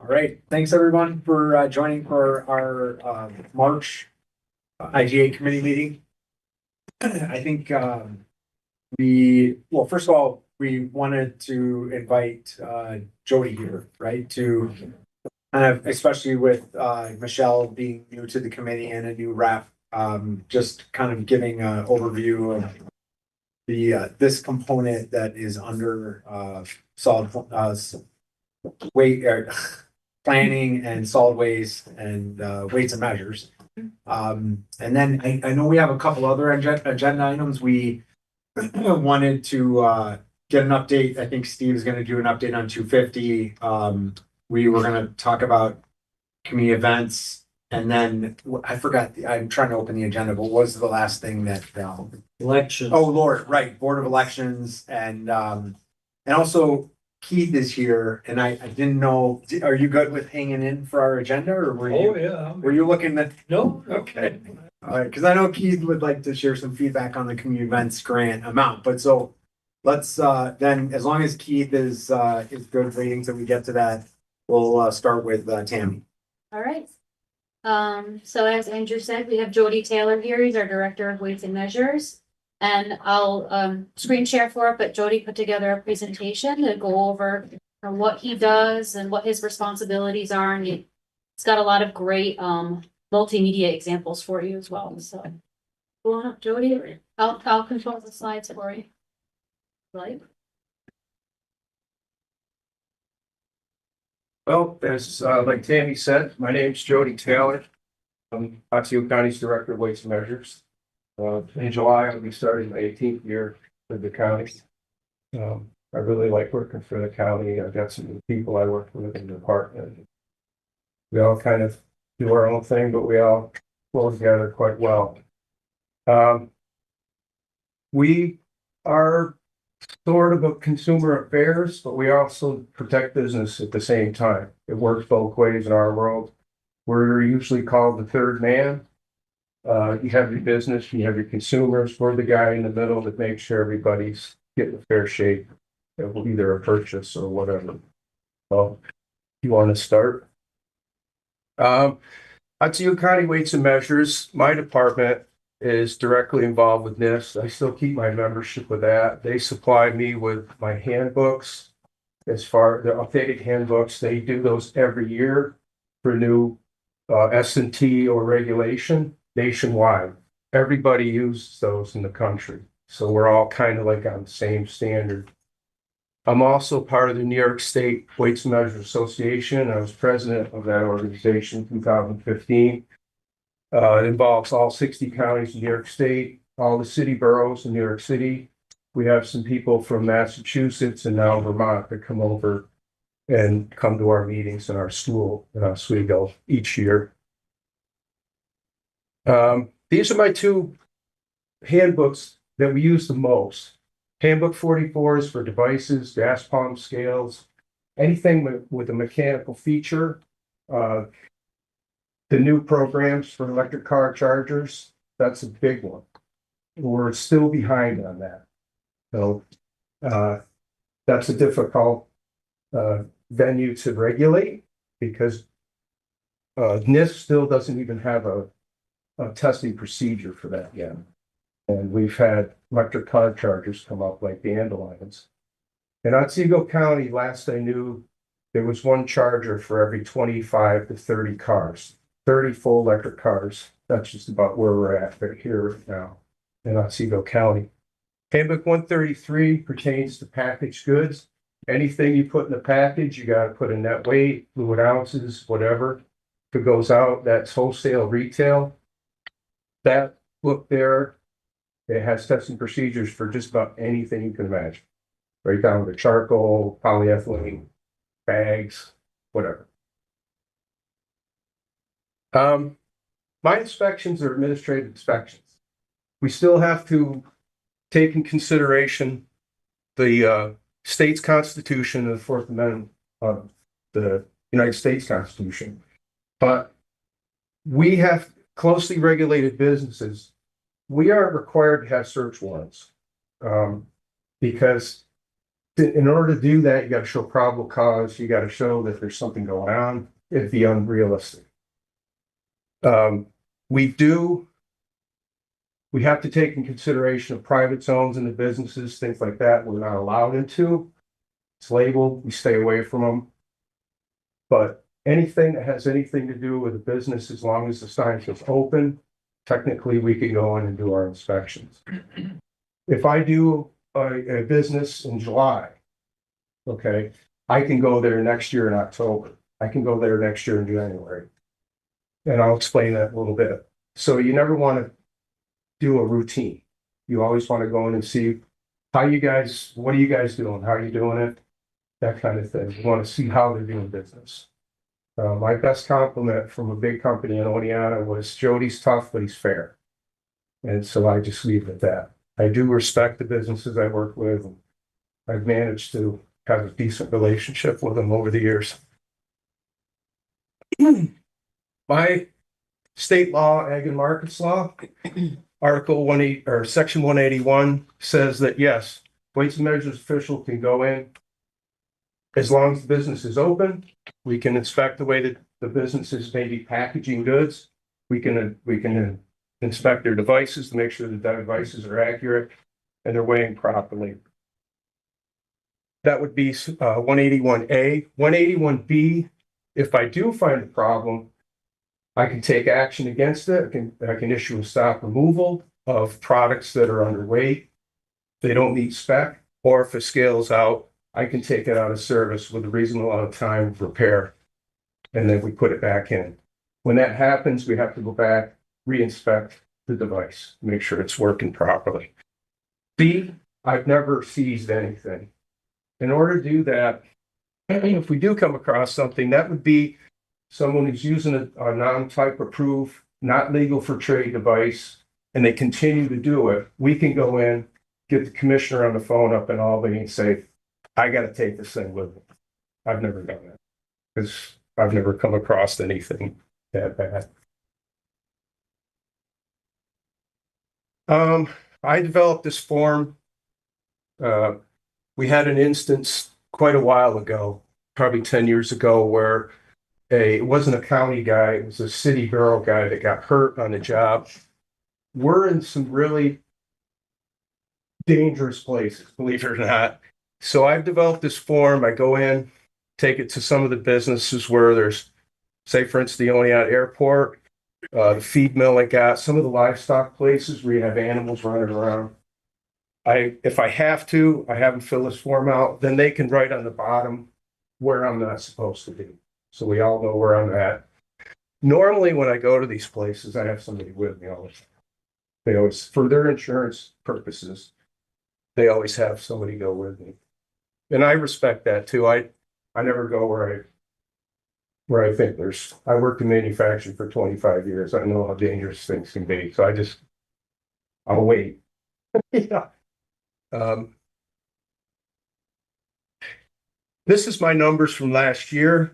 All right, thanks everyone for joining for our March IGA committee meeting. I think first of all, we wanted to invite Jody here, right? To kind of, especially with Michelle being new to the committee and a new rep, just kind of giving an overview of the this component that is under solid weight planning and solid waste and weights and measures. And then I know we have a couple other agenda items. We wanted to get an update. I think Steve is going to do an update on 250. We were going to talk about community events. And then I forgot, I'm trying to open the agenda, but what was the last thing that Elections. Oh, Lord, right, Board of Elections and also Keith is here, and I didn't know, are you good with hanging in for our agenda, or were you looking at? No. Okay. All right, because I know Keith would like to share some feedback on the community events grant amount, but so let's then, as long as Keith is good ratings and we get to that, we'll start with Tammy. All right. So as Andrew said, we have Jody Taylor here. He's our Director of Weights and Measures. And I'll screen share for it, but Jody put together a presentation to go over what he does and what his responsibilities are. And he's got a lot of great multimedia examples for you as well. So go on up, Jody. I'll control the slides for you. Right. Well, as like Tammy said, my name's Jody Taylor. I'm Otsego County's Director of Weights and Measures. In July, I'll be starting my 18th year with the county. I really like working for the county. I've got some people I work with in the department. We all kind of do our own thing, but we all flow together quite well. We are sort of a consumer affairs, but we also protect business at the same time. It works both ways in our world. We're usually called the third man. You have your business, you have your consumers. We're the guy in the middle that makes sure everybody's getting a fair shake of either a purchase or whatever. So, you want to start? Otsego County Weights and Measures, my department is directly involved with NIST. I still keep my membership with that. They supply me with my handbooks. As far the updated handbooks, they do those every year for new S&T or regulation nationwide. Everybody uses those in the country. So we're all kind of like on the same standard. I'm also part of the New York State Weights and Measures Association. I was president of that organization in 2015. It involves all 60 counties in New York State, all the city boroughs in New York City. We have some people from Massachusetts and now Vermont that come over and come to our meetings in our school in Otsego each year. These are my two handbooks that we use the most. Handbook 44 is for devices, gas pump scales, anything with a mechanical feature. The new programs for electric car chargers, that's a big one. We're still behind on that. So that's a difficult venue to regulate because NIST still doesn't even have a testing procedure for that yet. And we've had electric car chargers come up like dandelions. In Otsego County, last I knew, there was one charger for every 25 to 30 cars. 30 full electric cars. That's just about where we're at right here now in Otsego County. Handbook 133 pertains to packaged goods. Anything you put in the package, you got to put a net weight, fluid ounces, whatever. If it goes out, that's wholesale, retail. That book there, it has testing procedures for just about anything you can imagine. Right down to charcoal, polyethylene, bags, whatever. My inspections are administrative inspections. We still have to take in consideration the state's constitution and the Fourth Amendment of the United States Constitution. But we have closely regulated businesses. We aren't required to have search warrants because In order to do that, you gotta show probable cause, you gotta show that there's something going on, it'd be unrealistic. We have to take in consideration of private zones in the businesses, things like that, we're not allowed into. It's labeled, we stay away from them. But anything that has anything to do with a business, as long as the sign is open, technically we can go in and do our inspections. If I do a business in July, okay, I can go there next year in October. I can go there next year in January. And I'll explain that a little bit. So you never want to do a routine. You always want to go in and see what are you guys doing? How are you doing it? That kind of thing. You want to see how they're doing business. My best compliment from a big company in Oneonta was Jody's tough, but he's fair. And so I just leave it at that. I do respect the businesses I work with. I've managed to have a decent relationship with them over the years. My state law, ag and markets law, Article 180 or Section 181 says that yes, weights and measures official can go in as long as the business is open. We can inspect the way that the businesses may be packaging goods. We can inspect their devices to make sure that the devices are accurate and they're weighing properly. That would be 181A. 181B, if I do find a problem, I can take action against it. I can issue a stop removal of products that are underweight. They don't meet spec, or if it scales out, I can take it out of service with a reasonable amount of time of repair, and then we put it back in. When that happens, we have to go back, re-inspect the device, make sure it's working properly. B, I've never seized anything. In order to do that, if we do come across something, that would be someone who's using a non-type approved, not legal for trade device, and they continue to do it. We can go in, get the commissioner on the phone up in Albany and say, I got to take this thing with me. I've never done that because I've never come across anything that bad. I developed this form. We had an instance quite a while ago, probably 10 years ago, where it wasn't a county guy, it was a city borough guy that got hurt on the job. We're in some really dangerous places, believe it or not. So I've developed this form. I go in, take it to some of the businesses where there's, say, for instance, the Oneonta Airport, the feed mill I got, some of the livestock places where you have animals running around. If I have to, I have them fill this form out, then they can write on the bottom where I'm not supposed to be. So we all know where I'm at. Normally, when I go to these places, I have somebody with me all the time. They always, for their insurance purposes, they always have somebody go with me. And I respect that too. I never go where I think I worked in manufacturing for 25 years. I know how dangerous things can be. So I'll wait. Yeah. This is my numbers from last year.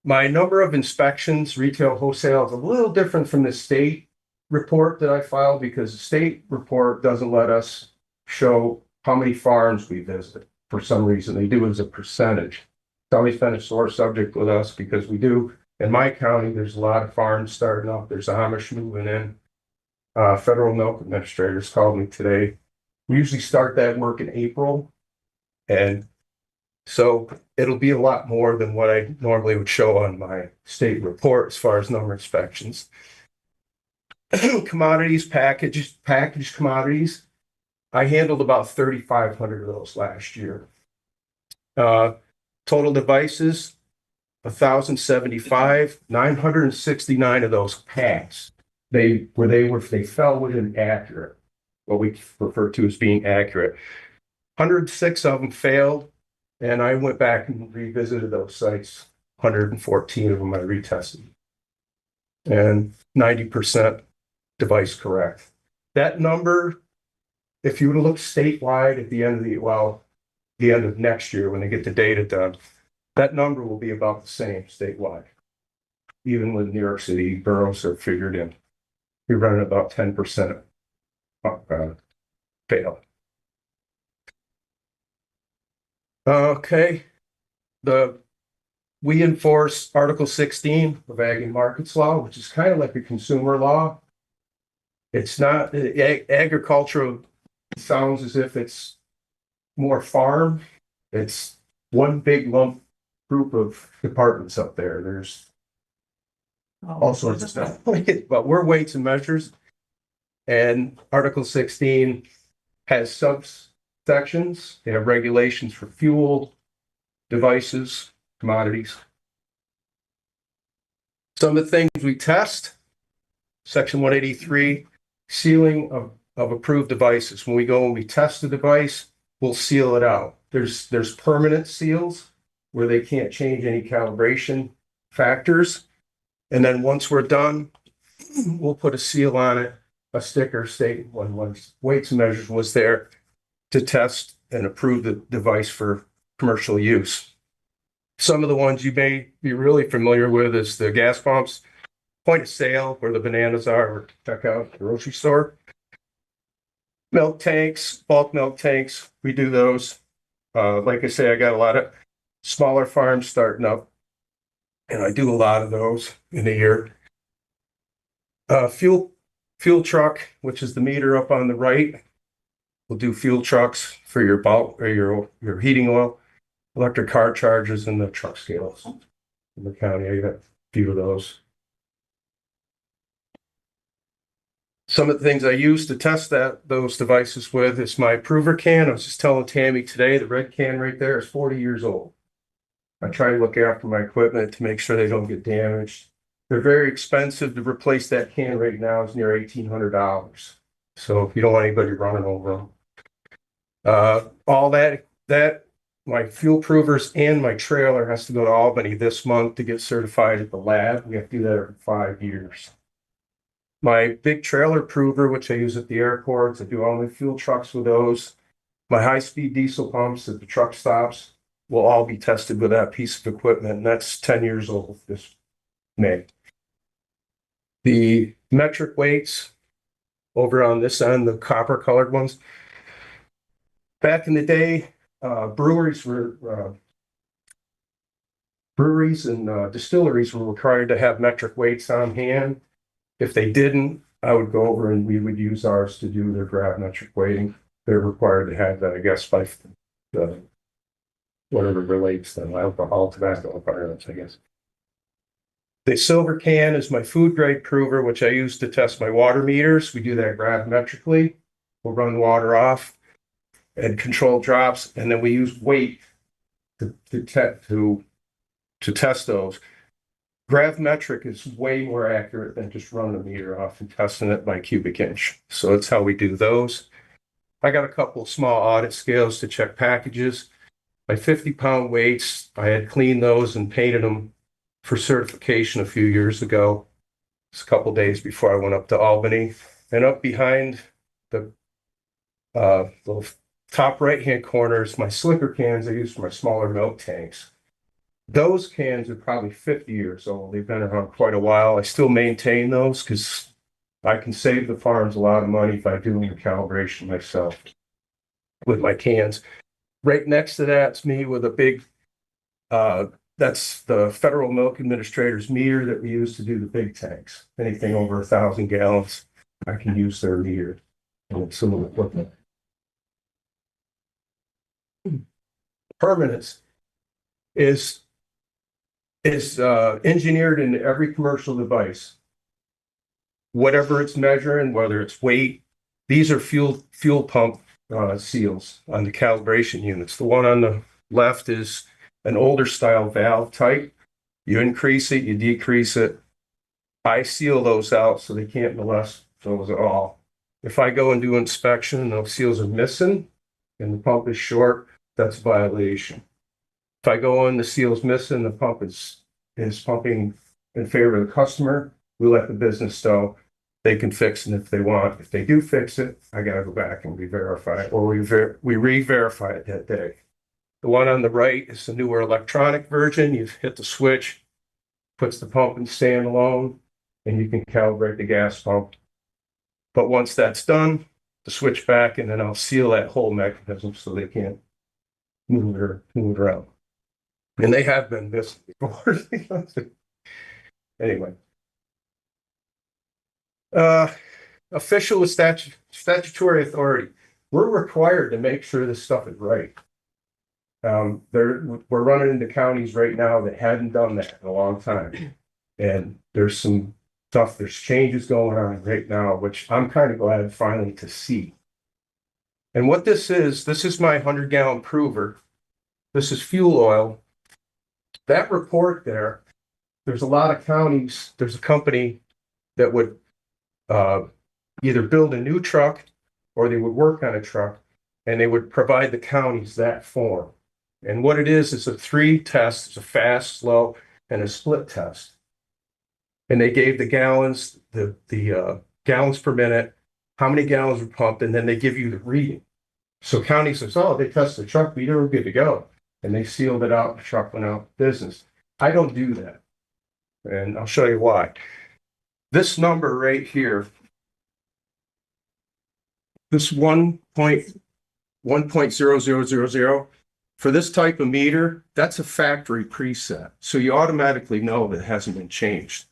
My number of inspections, retail, wholesale, is a little different from the state report that I filed because the state report doesn't let us show how many farms we visit. For some reason, they do it as a percentage. It's always been a sore subject with us because we do, in my county, there's a lot of farms starting up. There's Amish moving in. Federal milk administrators called me today. We usually start that work in April. And so it'll be a lot more than what I normally would show on my state report as far as number of inspections. Commodities, packaged commodities. I handled about 3,500 of those last year. Total devices, 1,075, 969 of those passed. They fell within accurate, what we refer to as being accurate. 106 of them failed, and I went back and revisited those sites. 114 of them I retested, and 90% device correct. That number, if you were to look statewide at the end of next year when they get the data done, that number will be about the same statewide. Even with New York City boroughs are figured in. You're running about 10% fail. Okay, we enforce Article 16 of Ag and Markets Law, which is kind of like a consumer law. It's not, agricultural sounds as if it's more farm. It's one big lump group of departments up there. There's all sorts of stuff, but we're weights and measures. And Article 16 has subsections. They have regulations for fuel, devices, commodities. Some of the things we test, Section 183, sealing of approved devices. When we go and we test the device, we'll seal it out. There's permanent seals where they can't change any calibration factors. And then once we're done, we'll put a seal on it, a sticker stating when weights and measures was there to test and approve the device for commercial use. Some of the ones you may be really familiar with is the gas pumps, point of sale where the bananas are, or check out the grocery store. Milk tanks, bulk milk tanks, we do those. Like I say, I got a lot of smaller farms starting up, and I do a lot of those in a year. Fuel truck, which is the meter up on the right. We'll do fuel trucks for your bulk or your heating oil, electric car chargers, and the truck scales. In the county, I got a few of those. Some of the things I use to test those devices with is my prover can. I was just telling Tammy today, the red can right there is 40 years old. I try to look after my equipment to make sure they don't get damaged. They're very expensive. To replace that can right now is near $1,800. So if you don't want anybody running over them. All that my fuel provers and my trailer has to go to Albany this month to get certified at the lab. We have to do that every 5 years. My big trailer prover, which I use at the airports, I do all my fuel trucks with those. My high-speed diesel pumps at the truck stops will all be tested with that piece of equipment, and that's 10 years old this May. The metric weights over on this end, the copper colored ones. Back in the day, breweries and distilleries were required to have metric weights on hand. If they didn't, I would go over and we would use ours to do their gravimetric weighting. They're required to have that, I guess, by the whatever relates to alcohol, tobacco, firearms, I guess. The silver can is my food grade prover, which I use to test my water meters. We do that gravimetrically. We'll run water off and control drops, and then we use weight to test those. Gravimetric is way more accurate than just running a meter off and testing it by cubic inch. So that's how we do those. I got a couple of small audit scales to check packages. My 50-pound weights, I had cleaned those and painted them for certification a few years ago. It's a couple days before I went up to Albany. And up behind the little top right-hand corner is my slicker cans I use for my smaller milk tanks. Those cans are probably 50 years old. They've been around quite a while. I still maintain those because I can save the farms a lot of money by doing the calibration myself with my cans. Right next to that's me with a big, that's the Federal Milk Administrator's meter that we use to do the big tanks. Anything over 1,000 gallons, I can use their meter and some of the equipment. Permanence is engineered into every commercial device. Whatever it's measuring, whether it's weight, these are fuel pump seals on the calibration units. The one on the left is an older style valve type. You increase it, you decrease it. I seal those out so they can't molest those at all. If I go and do inspection and those seals are missing and the pump is short, that's a violation. If I go in, the seal's missing, the pump is pumping in favor of the customer, we let the business know they can fix it if they want. If they do fix it, I gotta go back and re-verify it, or we re-verify it that day. The one on the right is the newer electronic version. You hit the switch, puts the pump in standalone, and you can calibrate the gas pump. But once that's done, the switch back, and then I'll seal that whole mechanism so they can't moved around. And they have been missed before. Anyway. Official statutory authority. We're required to make sure this stuff is right. We're running into counties right now that hadn't done that in a long time. And there's some stuff, there's changes going on right now, which I'm kind of glad finally to see. And what this is my 100-gallon prover. This is fuel oil. That report there's a lot of counties, there's a company that would either build a new truck or they would work on a truck and they would provide the counties that form. And what it is a 3 test. It's a fast, slow, and a split test. And they gave the gallons, the gallons per minute, how many gallons were pumped, and then they give you the reading. So county says, oh, they tested the truck meter, we're good to go. And they sealed it out, the truck went out of business. I don't do that. And I'll show you why. This number right here, this 1.0000, for this type of meter, that's a factory preset. So you automatically know that it hasn't been changed.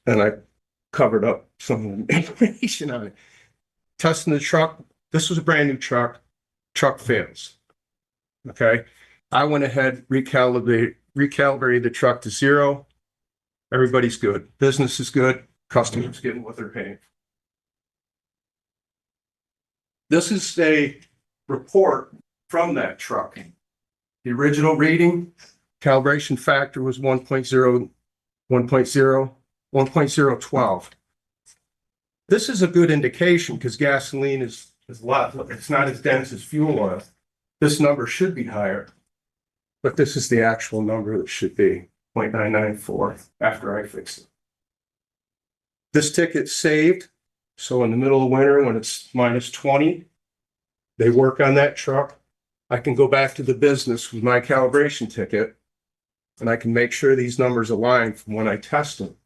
And I covered up some of the information on it. Testing the truck, this was a brand new truck fails. Okay. I went ahead, recalibrated the truck to 0. Everybody's good. Business is good. Customers getting what they're paying. This is a report from that truck. The original reading, calibration factor was 1.012. This is a good indication because gasoline is a lot, it's not as dense as fuel oil. This number should be higher, but this is the actual number that should be 0.994 after I fixed it. This ticket's saved. So in the middle of winter, when it's -20, they work on that truck. I can go back to the business with my calibration ticket and I can make sure these numbers align from when I test them.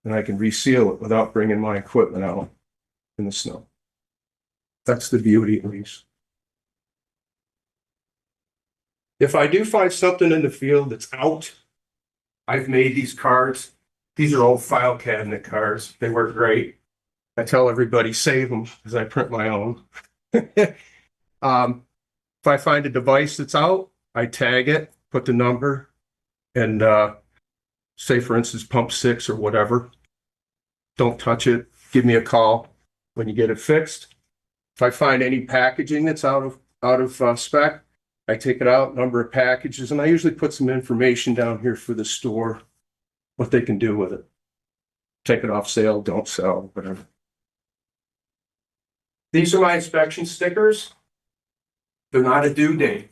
And I can reseal it without bringing my equipment out in the snow. That's the beauty of these. If I do find something in the field that's out, I've made these cards. These are old file cabinet cards. They work great. I tell everybody, save them because I print my own. If I find a device that's out, I tag it, put the number, and say, for instance, pump 6 or whatever. Don't touch it. Give me a call when you get it fixed. If I find any packaging that's out of spec, I take it out, number of packages, and I usually put some information down here for the store, what they can do with it. Take it off sale, don't sell, whatever. These are my inspection stickers. They're not a due date.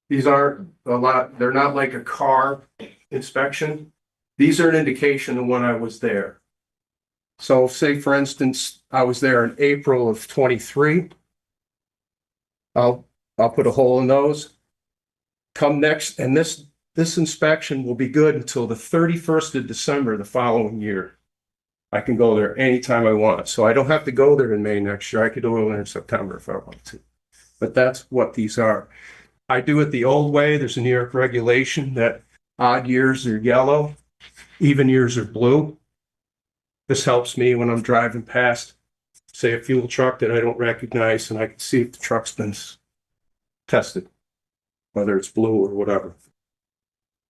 These aren't a lot, they're not like a car inspection. These are an indication of when I was there. So say, for instance, I was there in April of 23. I'll put a hole in those. Come next, and this inspection will be good until the 31st of December the following year. I can go there anytime I want. So I don't have to go there in May next year. I could go there in September if I want to. But that's what these are. I do it the old way. There's a New York regulation that odd years are yellow, even years are blue. This helps me when I'm driving past, say, a fuel truck that I don't recognize, and I can see if the truck's been tested, whether it's blue or whatever.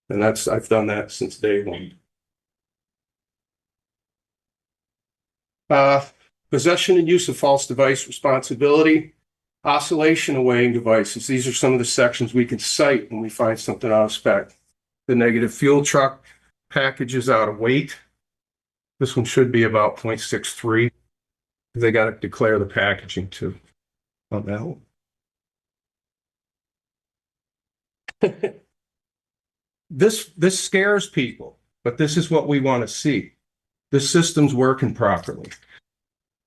And I've done that since day one. Possession and use of false device responsibility, oscillation and weighing devices. These are some of the sections we can cite when we find something out of spec. The negative fuel truck package is out of weight. This one should be about 0.63. They got to declare the packaging too on that one. This scares people, but this is what we want to see. This system's working properly.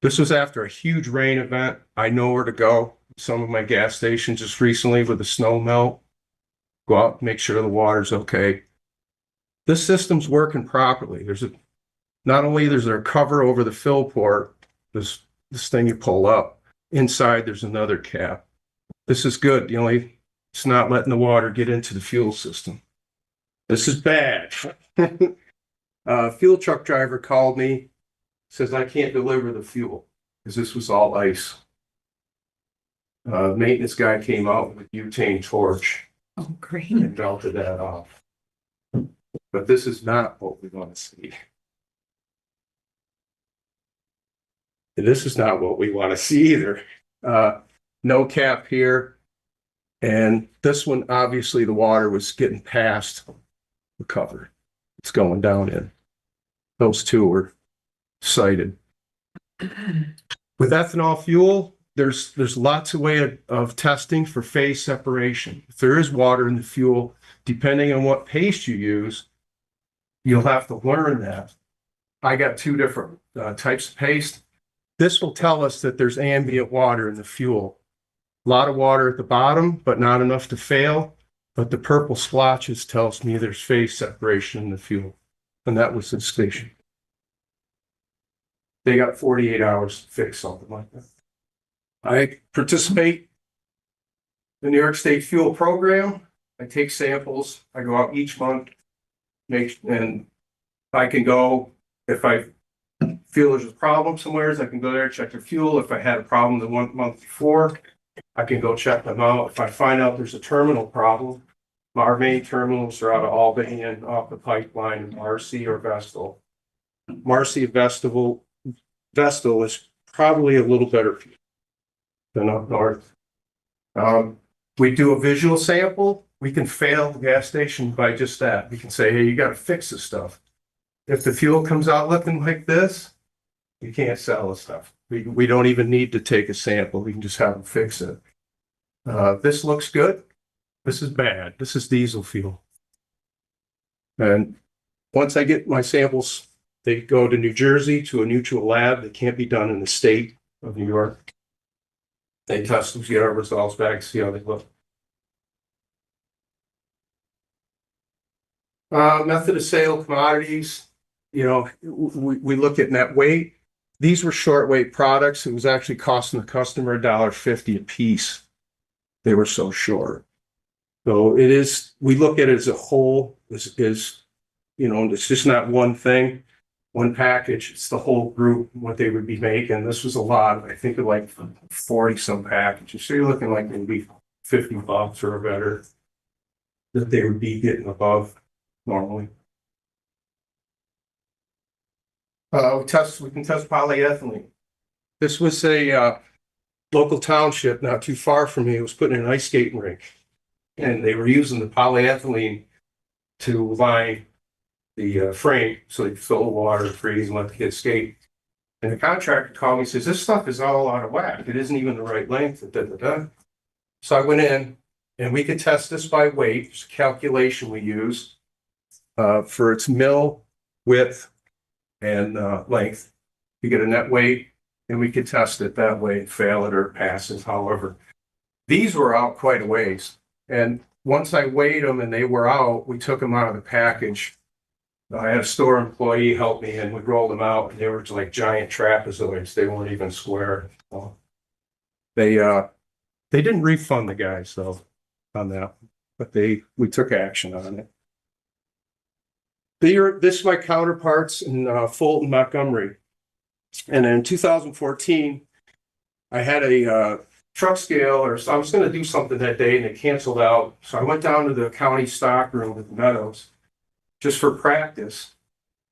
This was after a huge rain event. I know where to go. Some of my gas stations just recently with the snow melt. Go out, make sure the water's okay. This system's working properly. Not only is there a cover over the fill port, this thing you pull up. Inside, there's another cap. This is good. It's not letting the water get into the fuel system. This is bad. Fuel truck driver called me, says I can't deliver the fuel because this was all ice. Maintenance guy came out with a butane torch. Oh, great. And melted that off. But this is not what we want to see. And this is not what we want to see either. No cap here. And this one, obviously the water was getting past the cover. It's going down in. Those two were cited. With ethanol fuel, there's lots of way of testing for phase separation. If there is water in the fuel, depending on what paste you use, you'll have to learn that. I got two different types of paste. This will tell us that there's ambient water in the fuel. A lot of water at the bottom, but not enough to fail. But the purple splotches tells me there's phase separation in the fuel. And that was the station. They got 48 hours to fix something like that. I participate in the New York State Fuel Program. I take samples. I go out each month, and I can go, if I feel there's a problem somewhere, I can go there, check the fuel. If I had a problem the 1 month before, I can go check them out. If I find out there's a terminal problem, our main terminals are out of Albany and off the pipeline in Marcy or Vestal. Marcy and Vestal is probably a little better than up north. We do a visual sample. We can fail the gas station by just that. We can say, hey, you got to fix this stuff. If the fuel comes out looking like this, you can't sell the stuff. We don't even need to take a sample. We can just have them fix it. This looks good. This is bad. This is diesel fuel. And once I get my samples, they go to New Jersey to a neutral lab. They can't be done in the state of New York. They test them, get our results back, see how they look. Method of sale commodities. We look at net weight. These were short weight products. It was actually costing the customer $1.50 a piece. They were so short. So we look at it as a whole, it's just not one thing, one package. It's the whole group, what they would be making. This was a lot, I think of like 40 some packages. So you're looking like maybe $50 or better that they would be getting above normally. We can test polyethylene. This was a local township not too far from me. It was putting in an ice skating rink, and they were using the polyethylene to line the frame so they fill the water, freeze, and let the kids skate. And the contractor called me and says, this stuff is all out of whack. It isn't even the right length. So I went in, and we could test this by weight. It's a calculation we use for its mill width and length. You get a net weight, and we could test it that way, fail it or pass it, however. These were out quite a ways. And once I weighed them and they were out, we took them out of the package. I had a store employee help me, and we rolled them out, and they were like giant trapezoids. They weren't even square. They didn't refund the guys though on that, but we took action on it. This is my counterparts in Fulton, Montgomery. And in 2014, I had a truck scale, so I was going to do something that day, and it canceled out. So I went down to the county stock room at the Meadows just for practice.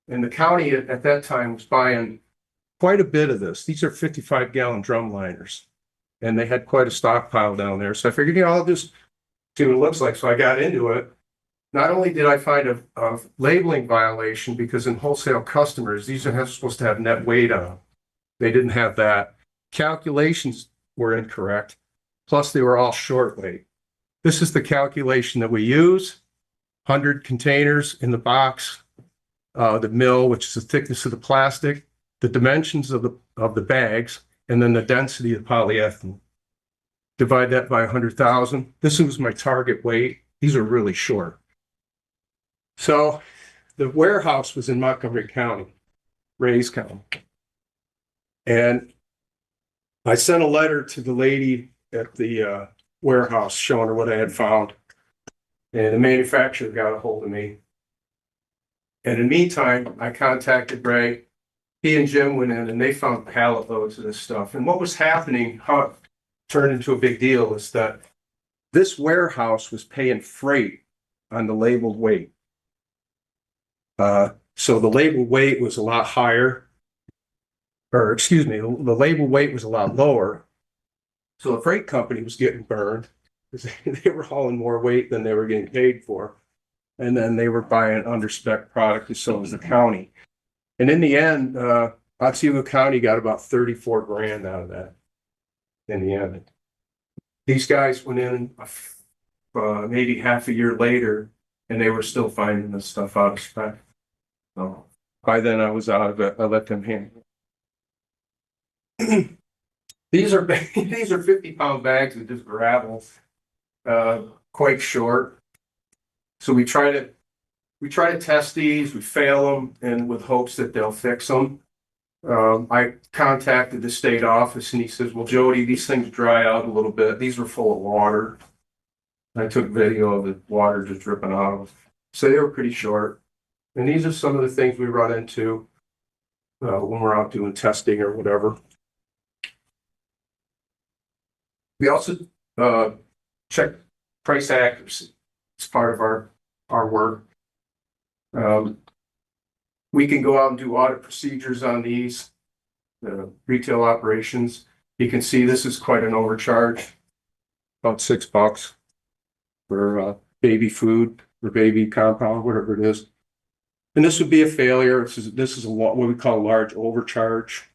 And the county at that time was buying quite a bit of this. These are 55-gallon drum liners, and they had quite a stockpile down there. So I figured, I'll just see what it looks like. So I got into it. Not only did I find a labeling violation, because in wholesale customers, these are supposed to have net weight on them. They didn't have that. Calculations were incorrect. Plus, they were all short weight. This is the calculation that we use. 100 containers in the box, the mill, which is the thickness of the plastic, the dimensions of the bags, and then the density of the polyethylene. Divide that by 100,000. This was my target weight. These are really short. So the warehouse was in Montgomery County, Ray's County. And I sent a letter to the lady at the warehouse showing her what I had found. And the manufacturer got a hold of me. And in the meantime, I contacted Ray. He and Jim went in and they found pallet loads of this stuff. And what was happening, how it turned into a big deal, is that this warehouse was paying freight on the labeled weight. So the labeled weight was a lot higher, or excuse me, the labeled weight was a lot lower. So the freight company was getting burned because they were hauling more weight than they were getting paid for. And then they were buying under-spec product, and so was the county. And in the end, Otsego County got about 34 grand out of that in the end. These guys went in maybe half a year later, and they were still finding this stuff out of spec. So by then I was out of it. I let them handle it. These are 50-pound bags of just gravel, quite short. So we try to test these, we fail them, and with hopes that they'll fix them. I contacted the state office and he says, well, Jody, these things dry out a little bit. These were full of water. I took video of the water just dripping out of them. So they were pretty short. And these are some of the things we run into when we're out doing testing or whatever. We also check price accuracy. It's part of our work. We can go out and do audit procedures on these retail operations. You can see this is quite an overcharge, about $6 for baby food or baby compound, whatever it is. And this would be a failure. This is what we call a large overcharge.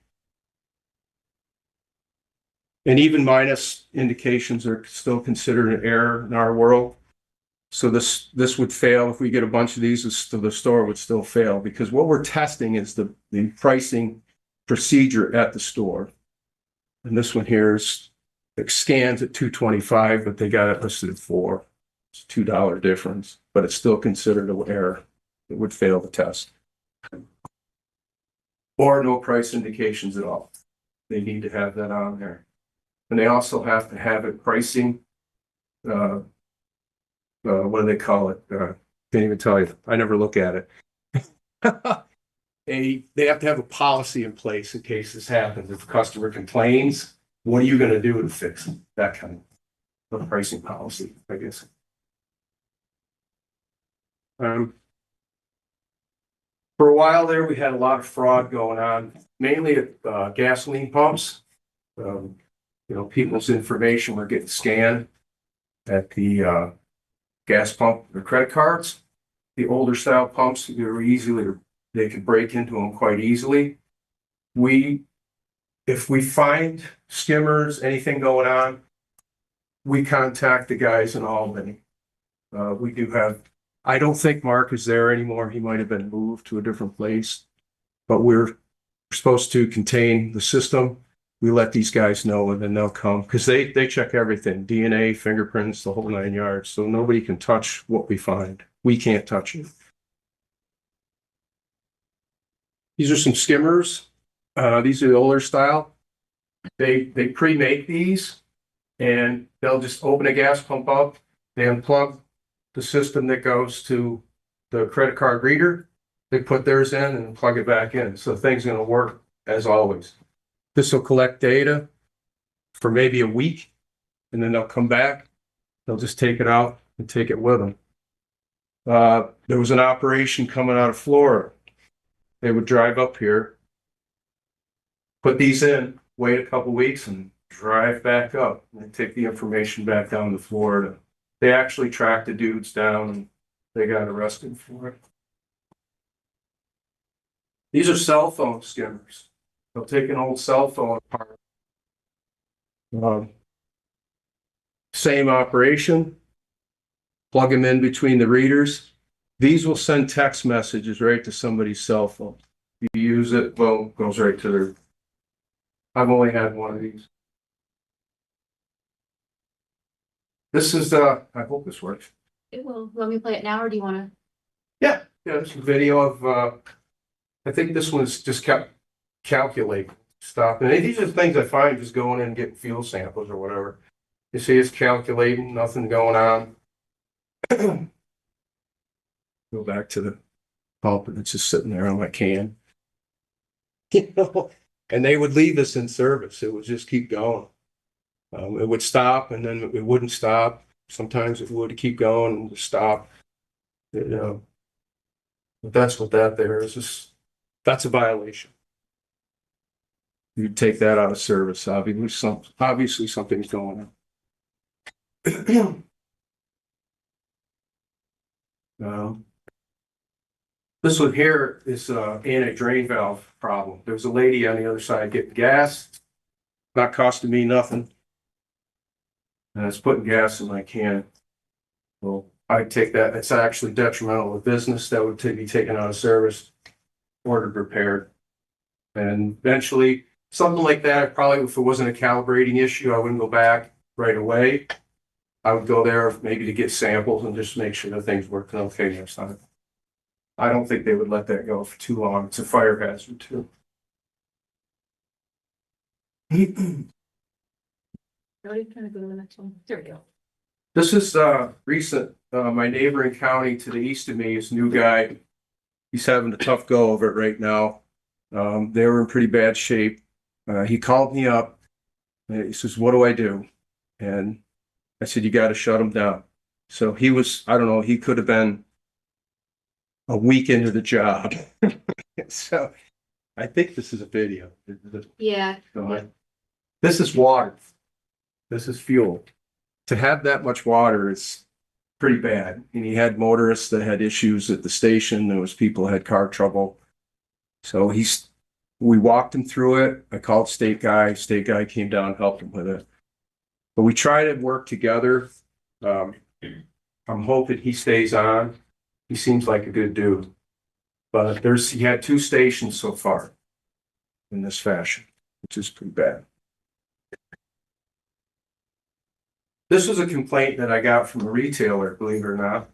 And even minus indications are still considered an error in our world. So this would fail if we get a bunch of these. The store would still fail because what we're testing is the pricing procedure at the store. And this one here is it scans at $2.25, but they got it listed at $4. It's a $2 difference, but it's still considered an error. It would fail the test. Or no price indications at all. They need to have that on there. And they also have to have it pricing. What do they call it? Can't even tell you. I never look at it. They have to have a policy in place in case this happens. If a customer complains, what are you going to do to fix it? That kind of pricing policy, I guess. For a while there, we had a lot of fraud going on, mainly at gasoline pumps. People's information were getting scanned at the gas pump, their credit cards. The older style pumps, they could break into them quite easily. If we find skimmers, anything going on, we contact the guys in Albany. We do have, I don't think Mark is there anymore. He might have been moved to a different place, but we're supposed to contain the system. We let these guys know and then they'll come because they check everything, DNA, fingerprints, the whole 9 yards. So nobody can touch what we find. We can't touch it. These are some skimmers. These are the older style. They pre-make these and they'll just open a gas pump up. They unplug the system that goes to the credit card reader. They put theirs in and plug it back in. So things are going to work as always. This will collect data for maybe a week, and then they'll come back. They'll just take it out and take it with them. There was an operation coming out of Florida. They would drive up here, put these in, wait a couple weeks, and drive back up and take the information back down to Florida. They actually tracked the dudes down, and they got arrested for it. These are cell phone skimmers. They'll take an old cell phone apart. Same operation. Plug them in between the readers. These will send text messages right to somebody's cell phone. If you use it, well, it goes right to their. I've only had one of these. This is I hope this works. It will. Let me play it now, or do you want to? Yeah, this is a video of. I think this one's just kept calculate stuff, and these are things I find just going in and getting fuel samples or whatever. You see it's calculating, nothing going on. Go back to the pump and it's just sitting there on my can. You know, and they would leave us in service. It would just keep going. It would stop and then it wouldn't stop. Sometimes it would keep going and would stop. You know, but that's what that there is. Just, that's a violation. You take that out of service. Obviously something's going on. This one here is anti-drain valve problem. There's a lady on the other side getting gas, not costing me nothing. And it's putting gas in my can. Well, I take that, it's actually detrimental to business. That would be taken out of service, ordered repaired. And eventually, something like that, probably if it wasn't a calibrating issue, I wouldn't go back right away. I would go there maybe to get samples and just make sure that things working okay next time. I don't think they would let that go for too long. It's a fire hazard too. Jody, trying to go to the next one. There we go. This is recent. My neighboring county to the east of me is a new guy. He's having a tough go of it right now. They were in pretty bad shape. He called me up. He says, "What do I do?" And I said, "You got to shut him down." So he was, I don't know, he could have been a week into the job. So I think this is a video. Yeah. This is water. This is fuel. To have that much water is pretty bad. And he had motorists that had issues at the station. There was people who had car trouble. So we walked him through it. I called state guy. State guy came down and helped him with it. But we try to work together. I'm hoping he stays on. He seems like a good dude. But he had 2 stations so far in this fashion, which is pretty bad. This was a complaint that I got from a retailer, believe it or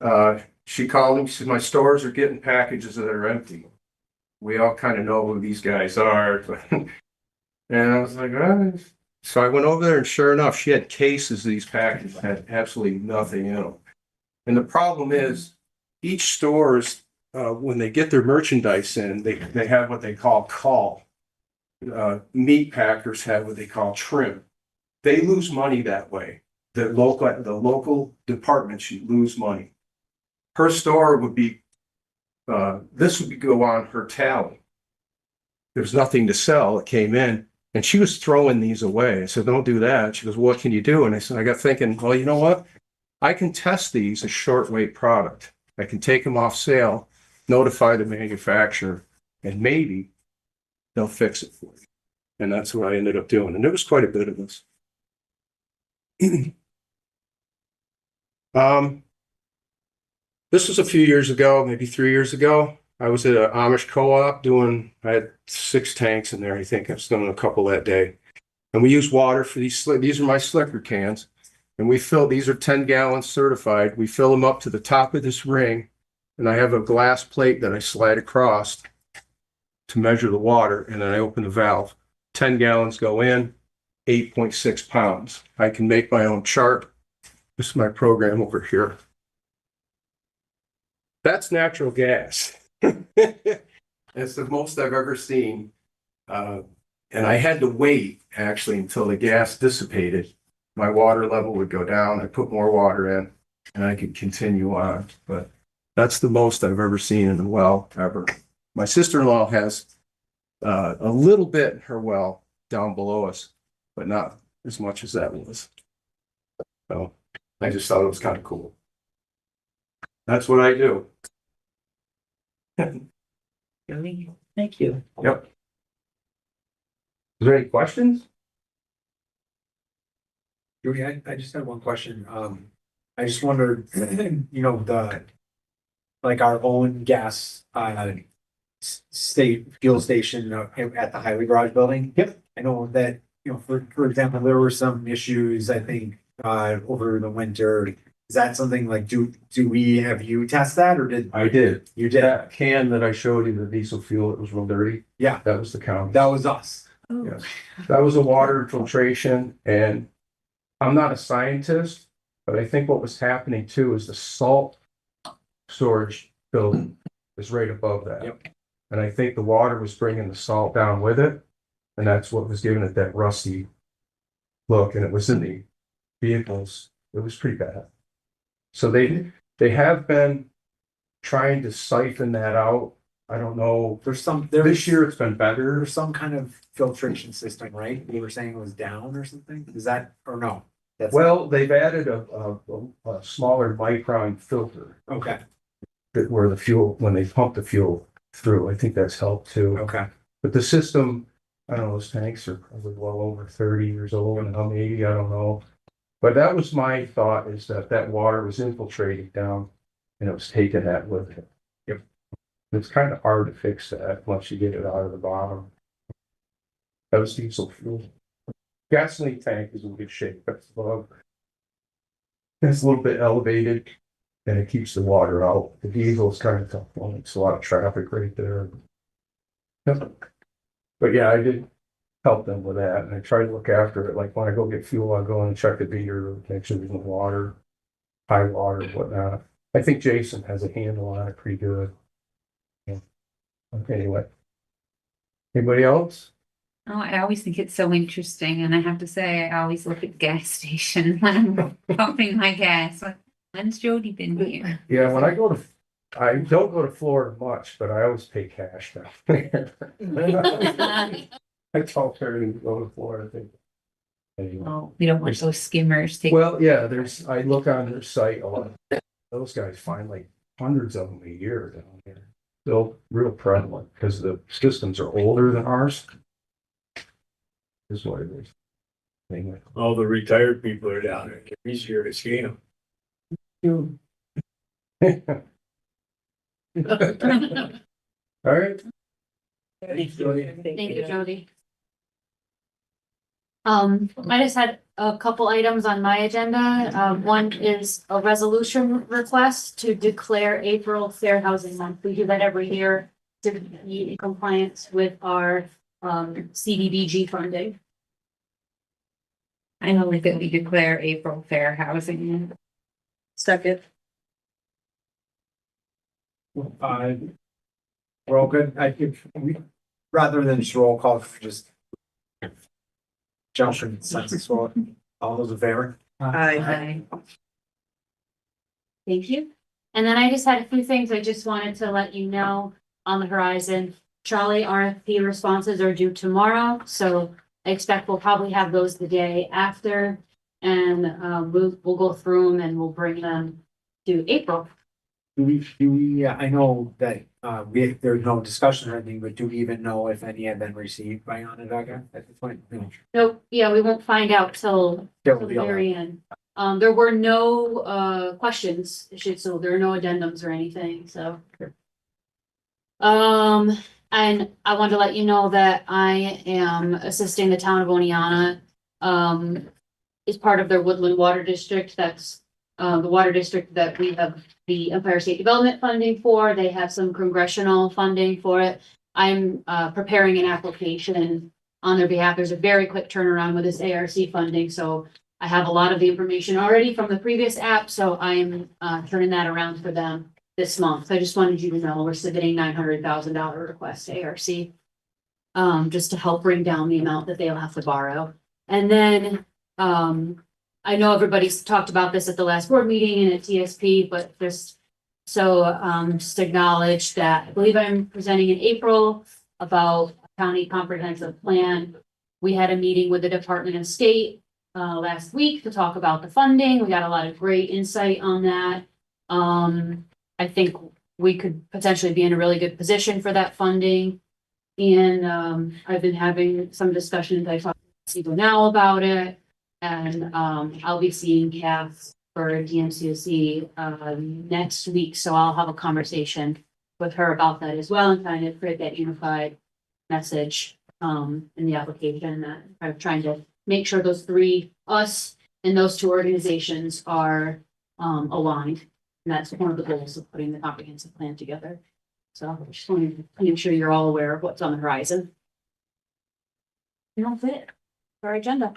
not. She called me, she said, "My stores are getting packages that are empty." We all kind of know who these guys are. And I was like, "Oh." So I went over there and sure enough, she had cases of these packages that had absolutely nothing in them. And the problem is each stores, when they get their merchandise in, they have what they call call. Meat packers have what they call trim. They lose money that way. The local departments lose money. Her store would be, this would go on her tally. There's nothing to sell. It came in and she was throwing these away. I said, "Don't do that." She goes, "What can you do?" And I said, I got thinking, well, you know what? I can test these as short weight product. I can take them off sale, notify the manufacturer, and maybe they'll fix it for you. And that's what I ended up doing. And there was quite a bit of this. This was a few years ago, maybe 3 years ago. I was at an Amish co-op I had 6 tanks in there. I think I was doing a couple that day. And we use water for these are my slicker cans. And these are 10 gallons certified. We fill them up to the top of this ring. And I have a glass plate that I slide across to measure the water. And then I open the valve. 10 gallons go in, 8.6 pounds. I can make my own chart. This is my program over here. That's natural gas. It's the most I've ever seen. And I had to wait actually until the gas dissipated. My water level would go down. I put more water in and I could continue on. But that's the most I've ever seen in a well ever. My sister-in-law has a little bit in her well down below us, but not as much as that was. So I just thought it was kind of cool. That's what I do. Thank you. Yep. Is there any questions? Judy, I just had one question. I just wondered, you know, like our own gas, state fuel station at the highway garage building. Yep. I know that, you know, for example, there were some issues, I think, over the winter. Is that something like, do we have you test that or did? I did. You did? That can that I showed you, the diesel fuel, it was real dirty. Yeah. That was the county. That was us. Oh, Yes. That was a water filtration and I'm not a scientist, but I think what was happening too is the salt storage building is right above that. Yep. And I think the water was bringing the salt down with it, and that's what was giving it that rusty look, and it was in the vehicles. It was pretty bad. So they have been trying to siphon that out. I don't know. This year it's been better. There's some kind of filtration system, right? You were saying it was down or something? Is that, or no? That's Well, they've added a smaller micron filter okay, that where the fuel, when they pump the fuel through, I think that's helped too. okay. But the system, I don't know, those tanks are probably well over 30 years old and how maybe, I don't know. But that was my thought, is that that water was infiltrating down and it was taking that with it. Yep. It's kind of hard to fix that once you get it out of the bottom. That was diesel fuel. Gasoline tank is in good shape. That's above. It's a little bit elevated and it keeps the water out. The diesel is kind of tough one. It's a lot of traffic right there. Yep. But yeah, I did help them with that, and I try to look after it. Like when I go get fuel, I'll go and check the meter, make sure there's no water, high water, whatnot. I think Jason has a handle on it pretty good. Yeah. Anyway. Anybody else? Oh, I always think it's so interesting, and I have to say, I always look at the gas station when I'm pumping my gas. Like, when's Jody been here? Yeah, when I go to, I don't go to Florida much, but I always pay cash down there. I tell Terry to go to Florida. Anyway. Oh, we don't want those skimmers. Well, yeah, I look on their site a lot. Those guys find like hundreds of them a year down here. Still real prevalent because the systems are older than ours. Is what it is. Anyway. All the retired people are down there. It's easier to see them. All right. Thank you, Jody. I just had a couple items on my agenda. One is a resolution request to declare April Fair Housing Month. We do that every year to be in compliance with our CDBG funding. I know that we declare April Fair Housing. Second. We're all good. I think rather than just roll call, just jump for consensus. So all those in favor? Aye. Thank you. And then I just had a few things I just wanted to let you know on the horizon. Charlie RFP responses are due tomorrow, so I expect we'll probably have those the day after. And we'll go through them and we'll bring them to April. Do we, I know that there's no discussion or anything, but do we even know if any have been received by Onondaga at this point? No. Nope, yeah, we won't find out till Till the the very end. There were no questions issued, so there are no addendums or anything, so. And I wanted to let you know that I am assisting the town of Oneonta. Is part of their Woodland Water District. That's the water district that we have the Empire State Development funding for. They have some congressional funding for it. I'm preparing an application on their behalf. There's a very quick turnaround with this ARC funding, so I have a lot of the information already from the previous app, so I'm turning that around for them this month. So I just wanted you to know we're submitting $900,000 request to ARC, just to help bring down the amount that they'll have to borrow. And then I know everybody's talked about this at the last board meeting and at TSP, but just acknowledge that I believe I'm presenting in April about a county comprehensive plan. We had a meeting with the Department of State last week to talk about the funding. We got a lot of great insight on that. I think we could potentially be in a really good position for that funding. And I've been having some discussions. I talked to Otsego now about it. And I'll be seeing Kath for DMCOC next week, so I'll have a conversation with her about that as well and kind of create that unified message in the application that I'm trying to make sure those three, us and those two organizations are aligned. And that's one of the goals of putting the comprehensive plan together. So I just wanted to make sure you're all aware of what's on the horizon. You don't fit our agenda.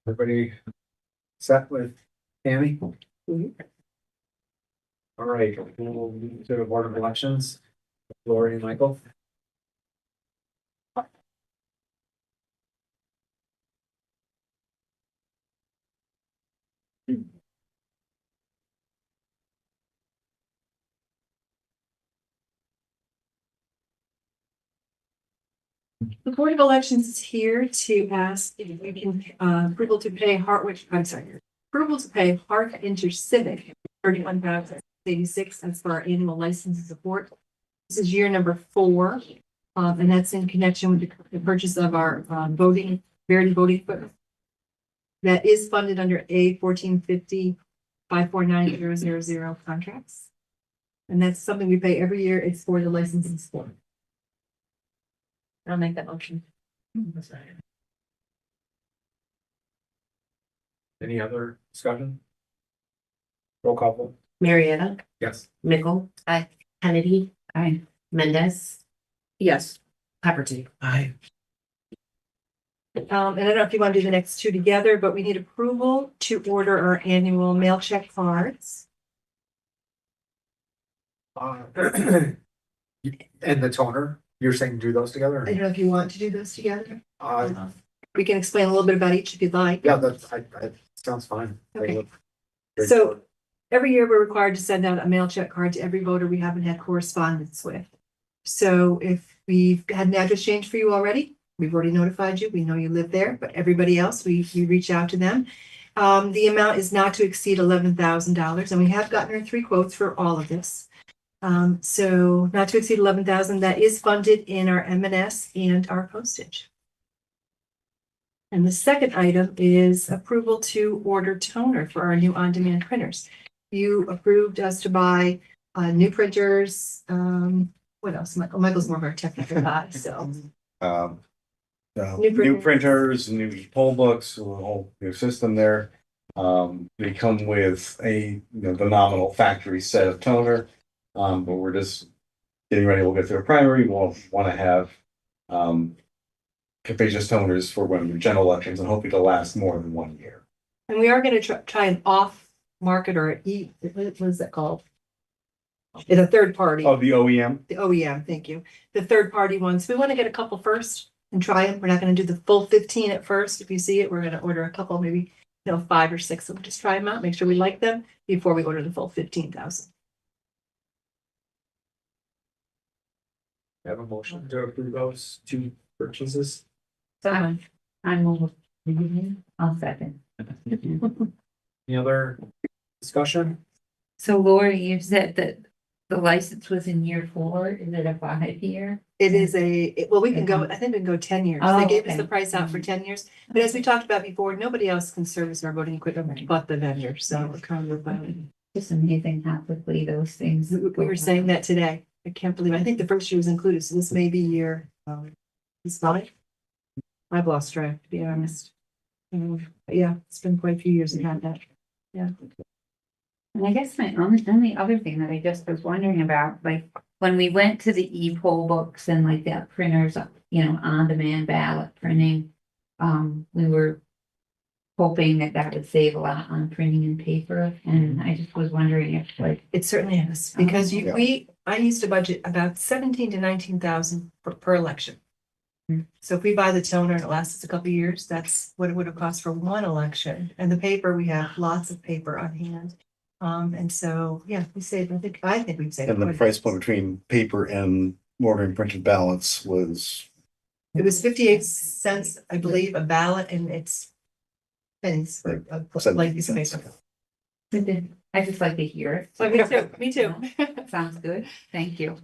Everybody set with Tammy? Mhm. All right, we'll move to the Board of Elections. Lori and Michael. The Board of Elections is here to ask if we can, approval to pay approval to pay Hark Intercivic $31,086 as for our annual license and support. This is year number 4, and that's in connection with the purchase of our Verity voting equipment. That is funded under A 1450-549-000 contracts. And that's something we pay every year. It's for the license and support. I'll make that motion. Any other discussion? Roll call vote. Marietta, Yes. Mickle. Aye. Kennedy, Aye. Mendez, Yes. Pepperton. Aye. And I don't know if you want to do the next two together, but we need approval to order our annual mail check cards. And the toner, you're saying do those together? I don't know if you want to do those together. Uh, We can explain a little bit about each if you'd like. yeah, that's, sounds fine. Okay. So every year we're required to send out a mail check card to every voter we haven't had correspondence with. So if we've had an address change for you already, we've already notified you, we know you live there, but everybody else, we reach out to them. The amount is not to exceed $11,000, and we have gotten our 3 quotes for all of this. So not to exceed 11,000, that is funded in our M&S and our postage. And the second item is approval to order toner for our new on-demand printers. You approved us to buy new printers. What else? Michael's more of our technical guy, so. New printers, new poll books, a whole new system there. They come with the nominal factory set of toner. But we're just getting ready. We'll get through a primary. We'll want to have capacious toners for when the general elections and hopefully to last more than 1 year. And we are going to try an off-market or what is that called? It's a third party. Oh, the OEM? The OEM, thank you. The third party ones. We want to get a couple first and try them. We're not going to do the full 15 at first. If you see it, we're going to order a couple, maybe 5 or 6 of them. Just try them out, make sure we like them before we order the full 15,000. Have a motion to approve those 2 purchases. So I move. I'll second. Any other discussion? So Lori, you said that the license was in year 4. Is it a 5-year? It is well, we can go, I think we can go 10 years. They Oh, gave us okay. the price out for 10 years. But as we talked about before, nobody else can service our voting equipment but the vendor. So we're kind of, Just amazing how quickly those things. we were saying that today. I can't believe, I think the first year was included. So this may be year, it's 5. I've lost track, to be honest. But yeah, it's been quite a few years we've had that. Yeah. And I guess my only other thing that I just was wondering about, like, when we went to the e-poll books and like that printers, on-demand ballot printing, we were hoping that would save a lot on printing and paper, and I just was wondering if It certainly is, because I used to budget about 17 to 19,000 per election. So if we buy the toner and it lasts us a couple of years, that's what it would have cost for 1 election. And the paper, we have lots of paper on hand. And so, yeah, we saved, I think we've saved. And the quite a price bit. point between paper and ordering printed ballots was. It was 58 cents, I believe, a ballot, and it's pennies for a blank piece of paper. I just like to hear it. So me too, me too. Sounds good. Thank you.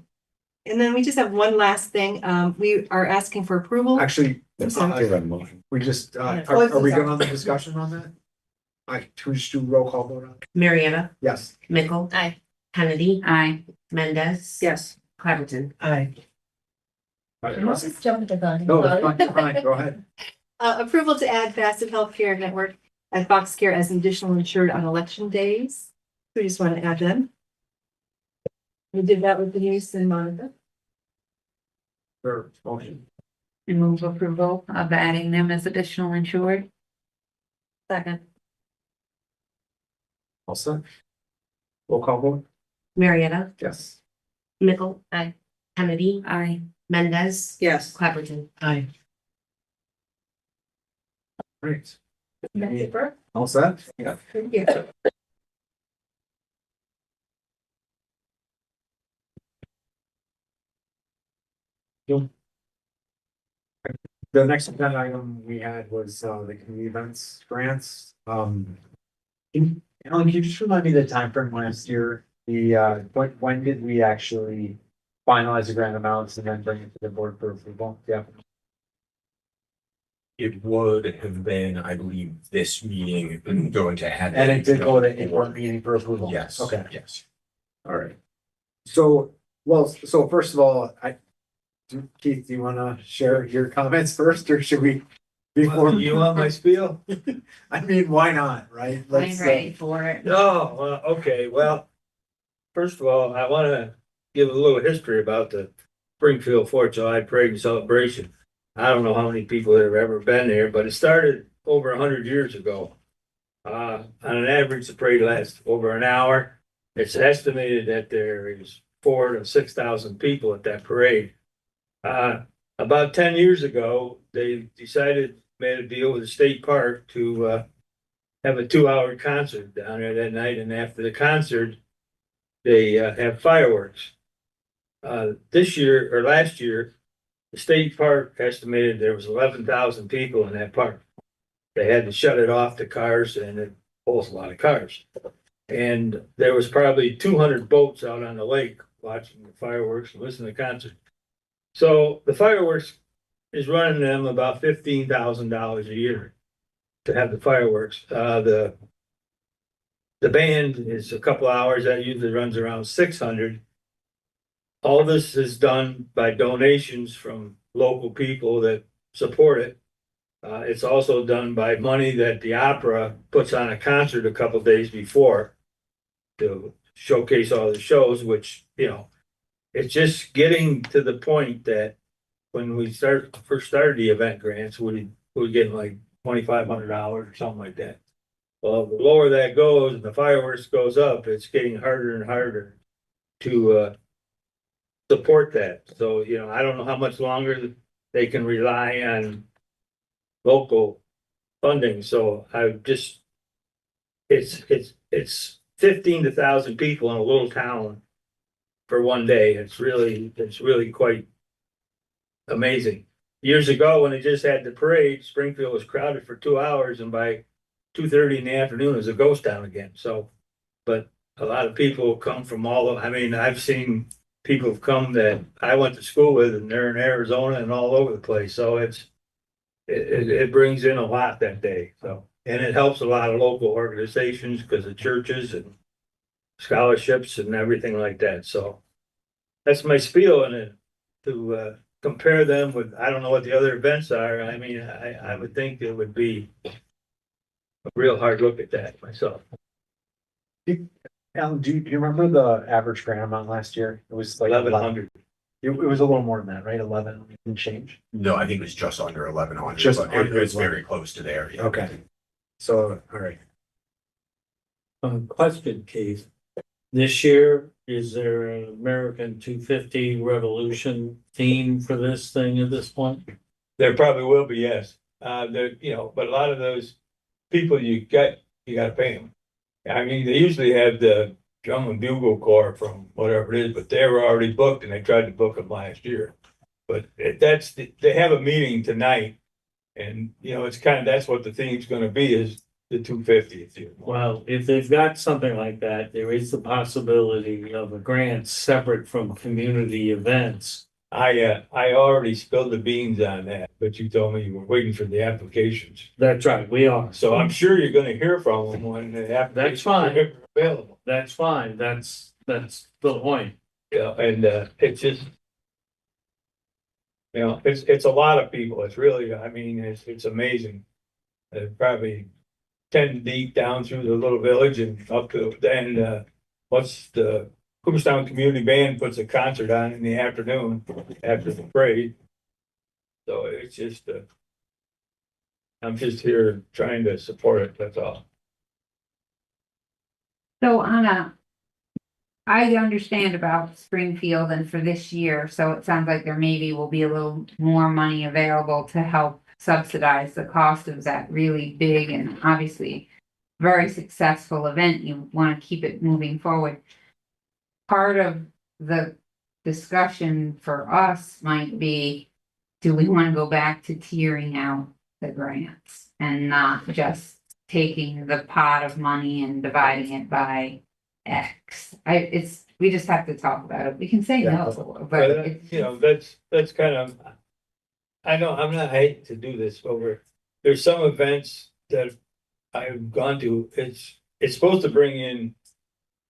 And then we just have one last thing. We are asking for approval. Actually, Motion. we just, Oh, are we sorry. good on the discussion on that? Can we just do roll call vote on? Marietta, Yes. Mickle. Aye. Kennedy, Aye. Mendez. Yes. Cleverton. Aye. Just jump the gun. No, that's fine, go ahead. Approval to add Facet Healthcare Network and Foxcare as an additional insured on election days. We just want to add them. We did that with Denise and Monica. Sure, motion. And move approval of adding them as additional insured. Second. Also. Roll call vote? Marietta, Yes. Mickle. Aye. Kennedy, I, Mendez. Yes. Clapperton. Aye. Great. That's it, Bert? All set? Yeah. Thank you. The next agenda item we had was the community events grants. Alan, can you just remind me the timeframe last year? When did we actually finalize the grant amounts and then bring it to the board for approval? Yeah. It would have been, I believe, this meeting going to add. And it did go to April meeting for approval? Yes. Okay. Yes. All right. So, well, so first of all, Keith, do you wanna share your comments first, or should we? Before You want my spiel? I mean, why not, right? I'm Let's, ready for it. Oh, okay, well, first of all, I wanna give a little history about the Springfield Fourth of July Parade and Celebration. I don't know how many people have ever been there, but it started over 100 years ago. On an average, the parade lasts over an hour. It's estimated that there is 4,000 to 6,000 people at that parade. About 10 years ago, they made a deal with the state park to have a 2-hour concert down there that night, and after the concert, they have fireworks. This year or last year, the state park estimated there was 11,000 people in that park. They had to shut it off to cars, and it holds a lot of cars. And there was probably 200 boats out on the lake watching the fireworks and listening to the concert. So the fireworks is running them about $15,000 a year to have the fireworks. The band is a couple hours, that usually runs around 600. All this is done by donations from local people that support it. It's also done by money that the opera puts on a concert a couple days before to showcase all the shows, which, it's just getting to the point that when we first started the event grants, we were getting like $2,500 or something like that. Well, the lower that goes and the fireworks goes up, it's getting harder and harder to support that. So, I don't know how much longer they can rely on local funding. So it's 15 to 1,000 people in a little town for one day. It's really quite amazing. Years ago, when they just had the parade, Springfield was crowded for 2 hours, and by 2:30 in the afternoon, it was a ghost town again. So, but a lot of people come from I've seen people have come that I went to school with, and they're in Arizona and all over the place. So it brings in a lot that day. So, and it helps a lot of local organizations because of churches and scholarships and everything like that. So that's my spiel in it. To compare them with, I don't know what the other events are. I would think it would be a real hard look at that myself. Alan, do you remember the average grant amount last year? It was like 1,100. It was a little more than that, right? 11 and change. No, I think it was just under 1,100. Just but under it was 11. very close to there. Yeah. Okay. So, all right. Question, Keith. This year, is there an American 250 Revolution theme for this thing at this point? There probably will be, yes. But a lot of those people you got to pay them. They usually have the drum and bugle corps from whatever it is, but they were already booked, and they tried to book them last year. But they have a meeting tonight, and that's what the theme's going to be, is the 250th year. Well, if they've got something like that, there is the possibility of a grant separate from community events. I already spilled the beans on that, but you told me you were waiting for the applications. That's right, we are. So I'm sure you're going to hear from them when the applications fine. are available. That's fine. That's the point. Yeah, and it's just, it's a lot of people. It's really, it's amazing. Probably 10 deep down through the little village and up to, and what's the Cooperstown Community Band puts a concert on in the afternoon after the parade. So it's just I'm just here trying to support it, that's all. So Anna, I understand about Springfield and for this year, so it sounds like there maybe will be a little more money available to help subsidize the cost of that really big and obviously very successful event. You want to keep it moving forward. Part of the discussion for us might be, do we want to go back to tiering out the grants and not just taking the pot of money and dividing it by X? We just have to talk about it. We can say Yeah. no, but But, it's, you know, that's kind of, I know, I hate to do this, but there's some events that I've gone to, it's supposed to bring in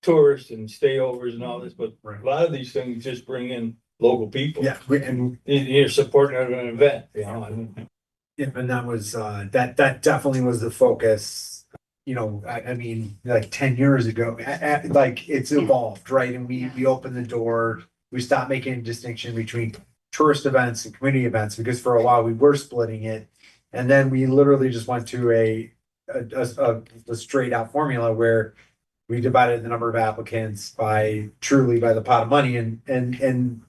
tourists and stayovers and all this, but a lot of these things just bring in local people. Yeah, and You're supporting an event, you know, and that was, that definitely was the focus. You know, I mean, like 10 years ago, like it's evolved, right? And we opened the door, we stopped making a distinction between tourist events and community events, because for a while we were splitting it. And then we literally just went to a straight out formula where we divided the number of applicants by the pot of money, and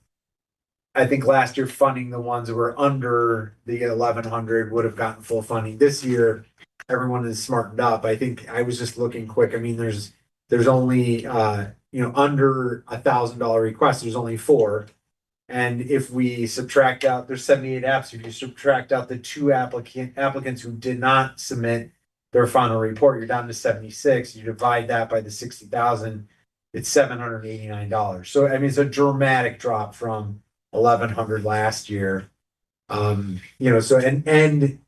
I think last year funding the ones that were under the 1,100 would have gotten full funding. This year, everyone is smartened up. I think I was just looking quick. I mean, there's only under $1,000 requests. There's only 4, and if we subtract out, there's 78 apps. If you subtract out the 2 applicants who did not submit their final report, you're down to 76. You divide that by the 60,000, it's $789. So I mean, it's a dramatic drop from 1,100 last year. So and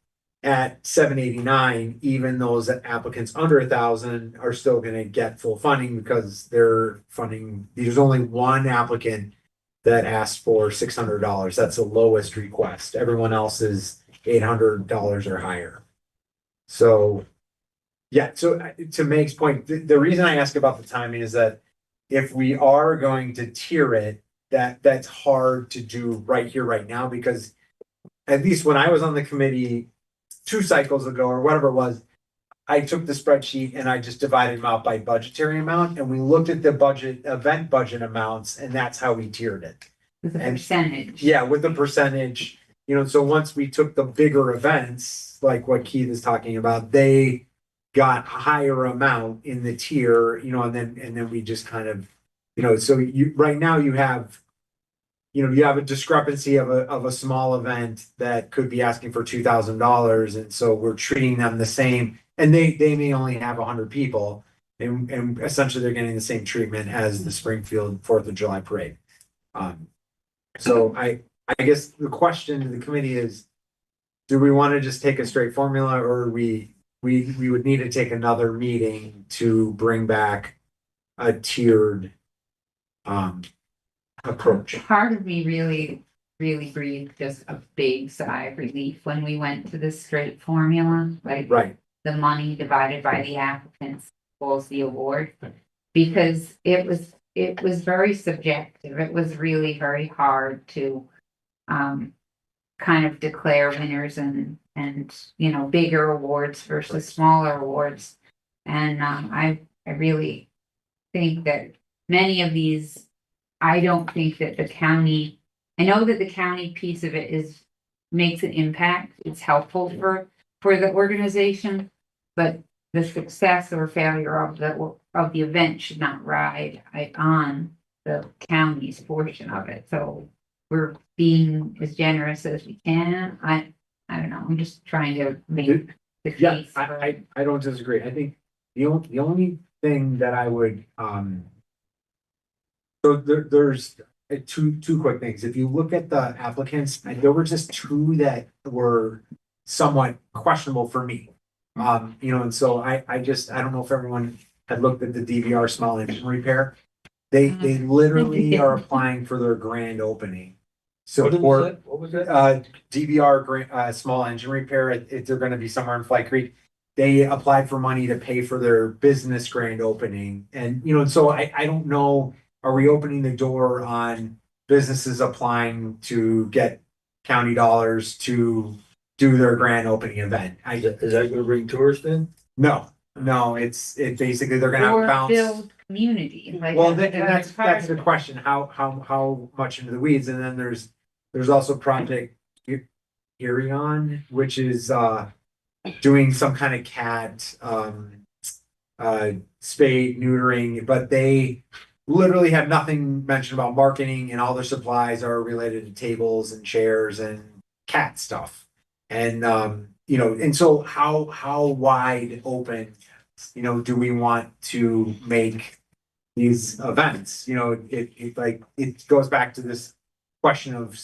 at 789, even those applicants under 1,000 are still going to get full funding because they're funding. There's only one applicant that asked for $600. That's the lowest request. Everyone else is $800 or higher. So, yeah. So to Meg's point, the reason I ask about the timing is that if we are going to tier it, that's hard to do right here, right now, because at least when I was on the committee 2 cycles ago or whatever it was, I took the spreadsheet and I just divided them out by budgetary amount, and we looked at the event budget amounts, and that's how we tiered it. with a And- percentage. Yeah, with the percentage, so once we took the bigger events, like what Keith is talking about, they got a higher amount in the tier, and then we just kind of, so right now you have a discrepancy of a small event that could be asking for $2,000, and so we're treating them the same, and they may only have 100 people, and essentially they're getting the same treatment as the Springfield 4th of July parade. So I guess the question to the committee is, do we want to just take a straight formula, or we would need to take another meeting to bring back a tiered approach? Part of me really breathed just a big sigh of relief when we went to this straight formula, like Right. the money divided by the applicants equals the award. Because it was very subjective. It was really very hard to kind of declare winners and bigger awards versus smaller awards. And I really think that many of these, I don't think that the county, I know that the county piece of it makes an impact. It's helpful for the organization, but the success or failure of the event should not ride on the county's portion of it. So we're being as generous as we can. I don't know. I'm just trying to make the Yeah, case. I don't disagree. I think the only thing that I would, so there's two quick things. If you look at the applicants, there were just 2 that were somewhat questionable for me. And so I don't know if everyone had looked at the DVR small engine repair. They literally are applying for their grand opening. Support what was that? DVR small engine repair. They're going to be somewhere in Fly Creek. They applied for money to pay for their business grand opening, and so I don't know. Are we opening the door on businesses applying to get county dollars to do their grand opening event. Is that gonna bring tourists in? No, it's basically they're gonna have Or bounce. build community, like. Well, that's and another that's part the of it. question, how much into the weeds, and then there's also Project Irion, which is doing some kind of cat spade neutering, but they literally have nothing mentioned about marketing, and all their supplies are related to tables and chairs and cat stuff. And and so how wide open, do we want to make these events? It goes back to this question of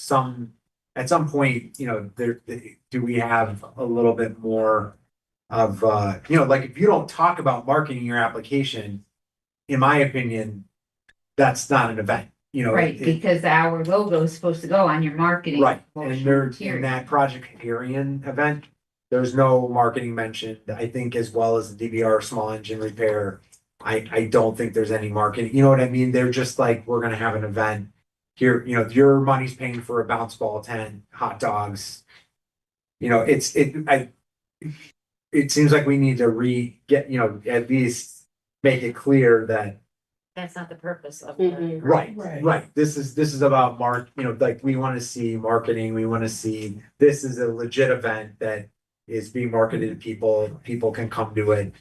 at some point, do we have a little bit more of, like if you don't talk about marketing your application, in my opinion, that's not an event, Right, because our logo is supposed to go on your marketing. Right, promotional and in material. that Project Hyperion event, there's no marketing mentioned, I think, as well as the DVR small engine repair. I don't think there's any marketing, you know what I mean? They're just like, we're gonna have an event. Here, your money's paying for a bounce ball tent, hot dogs. It seems like we need to at least make it clear that. That's not the purpose of. Mhm. Right. This is about like we want to see marketing, we want to see, this is a legit event that is being marketed to people can come to it.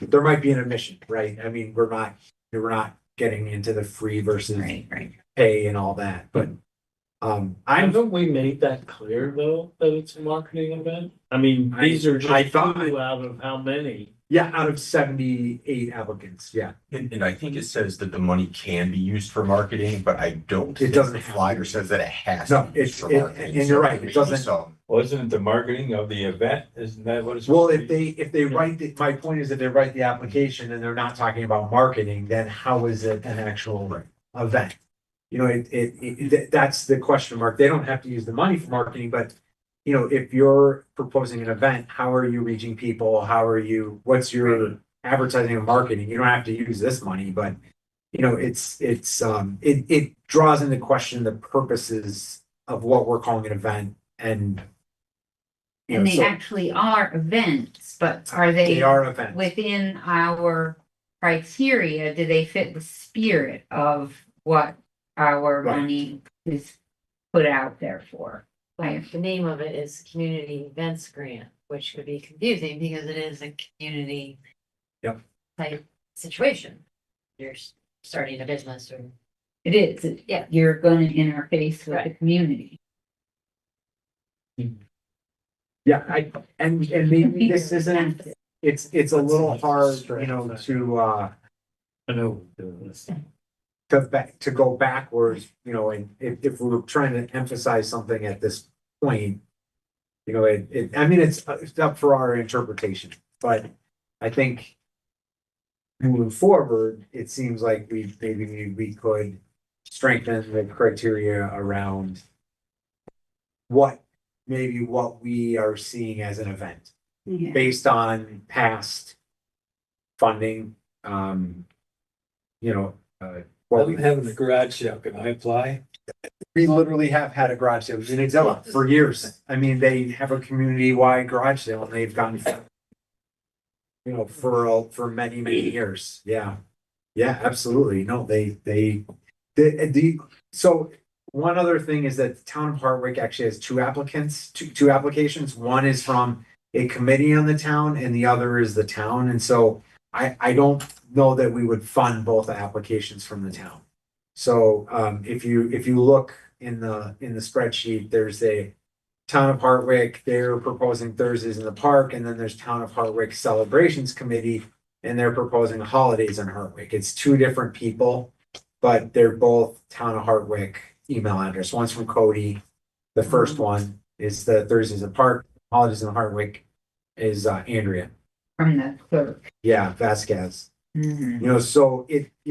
There might be an admission, right? I mean, we're not getting into the free versus Right. pay and all that, but Haven't we made that clear though, that it's a marketing event? I mean, these are I just thought- two out of how many? yeah, out of 78 applicants, yeah. And I think it says that the money can be used for marketing, but I don't. It think doesn't the have to. flyer says that it has No, to be used for it- marketing. and you're right, it doesn't- So, Wasn't it the marketing of the event? Isn't that what it's? Well, if they my point is, if they write the application and they're not talking about marketing, then how is it an actual event? That's the question mark. They don't have to use the money for marketing, but if you're proposing an event, how are you reaching people? What's your advertising and marketing? You don't have to use this money, but it draws into question the purposes of what we're calling an event, and And they so actually are events, but are they they are events. within our criteria? Do they fit the spirit of what our Right. money is put out there for? Like, the name of it is Community Events Grant, which could be confusing because it is a community. Yep. Type situation. You're starting a business or. It is, Yeah. you're gonna interface with the Right. community. Yeah, and maybe this isn't, it's a little hard, I know we're doing this. to go backwards, and if we were trying to emphasize something at this point, it's up for our interpretation, but I think moving forward, it seems like maybe we could strengthen the criteria around what we are seeing as an event Yeah. based on past funding, what I'm having a garage sale. Can I apply? we literally have had a garage sale in Exela for years. I mean, they have a community-wide garage sale and they've gotten, for many, many years. Yeah. Yeah, absolutely. No, so one other thing is that the town of Hardwick actually has two applications. One is from a committee on the town and the other is the town. And so I don't know that we would fund both applications from the town. So if you look in the spreadsheet, there's a Town of Hardwick, they're proposing Thursdays in the Park, and then there's Town of Hardwick Celebrations Committee, and they're proposing holidays in Hardwick. It's two different people, but they're both Town of Hardwick email address. One's from Cody. The first one is the Thursdays in the Park, holidays in Hardwick is Andrea. From the clerk. Yeah, Vasquez. Mhm. So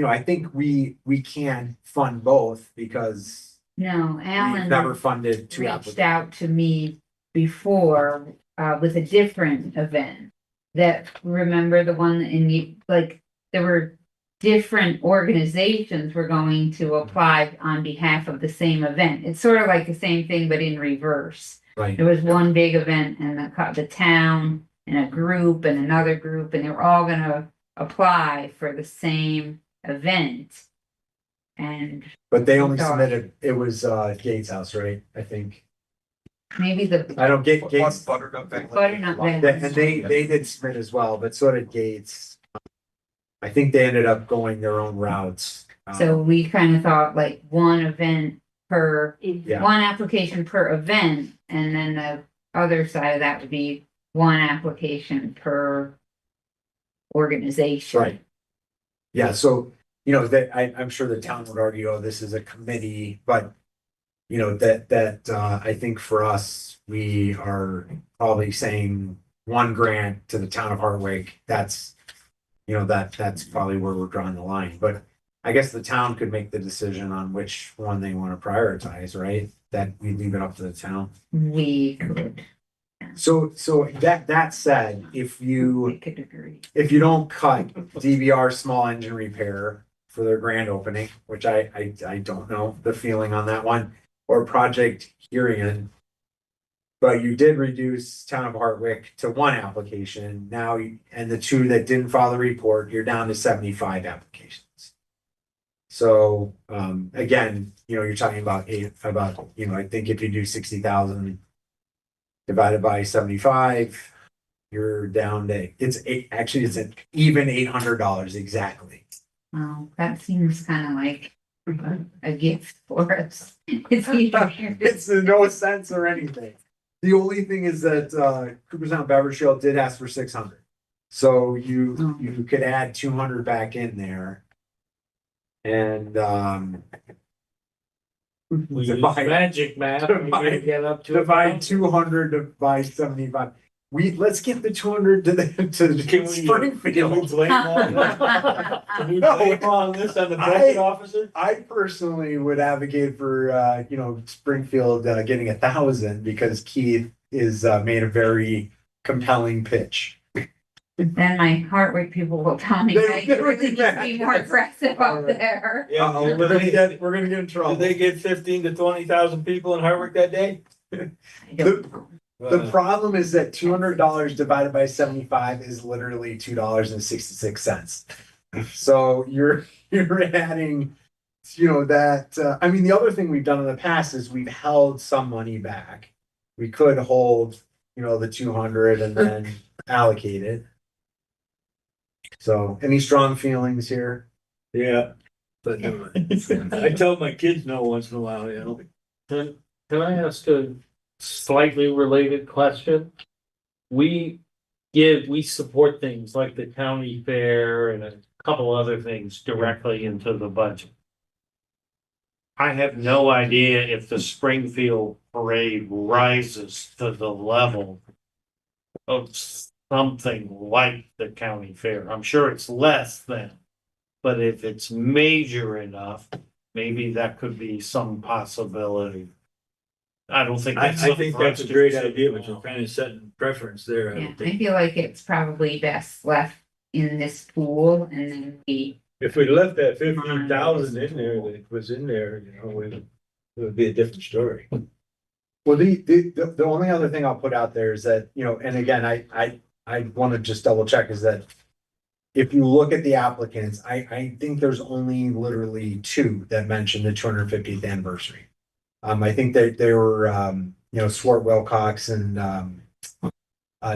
I think we can fund both because No, we've Alan never funded two reached applicants. out to me before, with a different event. That, remember the one in you, like, there were different organizations were going to apply on behalf of the same event. It's sort of like the same thing, but in reverse. Right. There was one big event and the town and a group and another group, and they were all gonna apply for the same event. And But they only Sorry. submitted, it was Gates House, right? I think. maybe the I don't get Gates. Butternut thing. butternut And van. they did submit as well, but so did Gates. I think they ended up going their own routes. So we kind of thought like one event per, Yeah. one application per event, and then the other side of that would be one application per organization. Right. Yeah, so, I'm sure the town would argue, oh, this is a committee, but I think for us, we are probably saying one grant to the town of Hardwick. That's probably where we're drawing the line, but I guess the town could make the decision on which one they want to prioritize, right? That we leave it up to the town. We could, So that said, if we you could agree. don't cut DVR small engine repair for their grand opening, which I don't know the feeling on that one, or project hearing, but you did reduce town of Hartwick to one application now, and the two that didn't file the report, you're down to 75 applications. So, again, you're talking about I think if you do 60,000 divided by 75, you're down to, it's an even $800 exactly. Well, that seems kind of like a gift for us. It's either- It's no sense or anything. The only thing is that Cooperstown Beverage Trail did ask for 600. So you could add 200 back in there. And We use divide magic math, we can get up to. 200 by 75. Let's get the 200 to Can we Springfield. blame on that? Can we No. blame on this on the budget officer? I personally would advocate for Springfield getting 1,000 because Keith is made a very compelling pitch. Then my Hardwick people will tell me They- I they would really be need to mad. be more aggressive up there. Yeah, We're gonna get in trouble. did they get 15 to 20,000 people in Hardwick that day? I don't know. The problem is that $200 divided by 75 is literally $2.66. So you're adding, the other thing we've done in the past is we've held some money back. We could hold, the 200 and then allocate it. So any strong feelings here? Yeah. But I tell my kids no once in a while, Can I ask a slightly related question? We support things like the county fair and a couple other things directly into the budget. I have no idea if the Springfield parade rises to the level of something like the county fair. I'm sure it's less than, but if it's major enough, maybe that could be some possibility. I don't think I that's something think for that's us a to great consider idea, but now. you're kind of setting preference there. I Yeah, would I think. feel like it's probably best left in this pool and then we, If we left that 15,000 in there, that was in there, it would be a different story. Well, the only other thing I'll put out there is that, and again, I want to just double check is that if you look at the applicants, I think there's only literally two that mentioned the 250th anniversary. I think that they were, Swart Wilcox and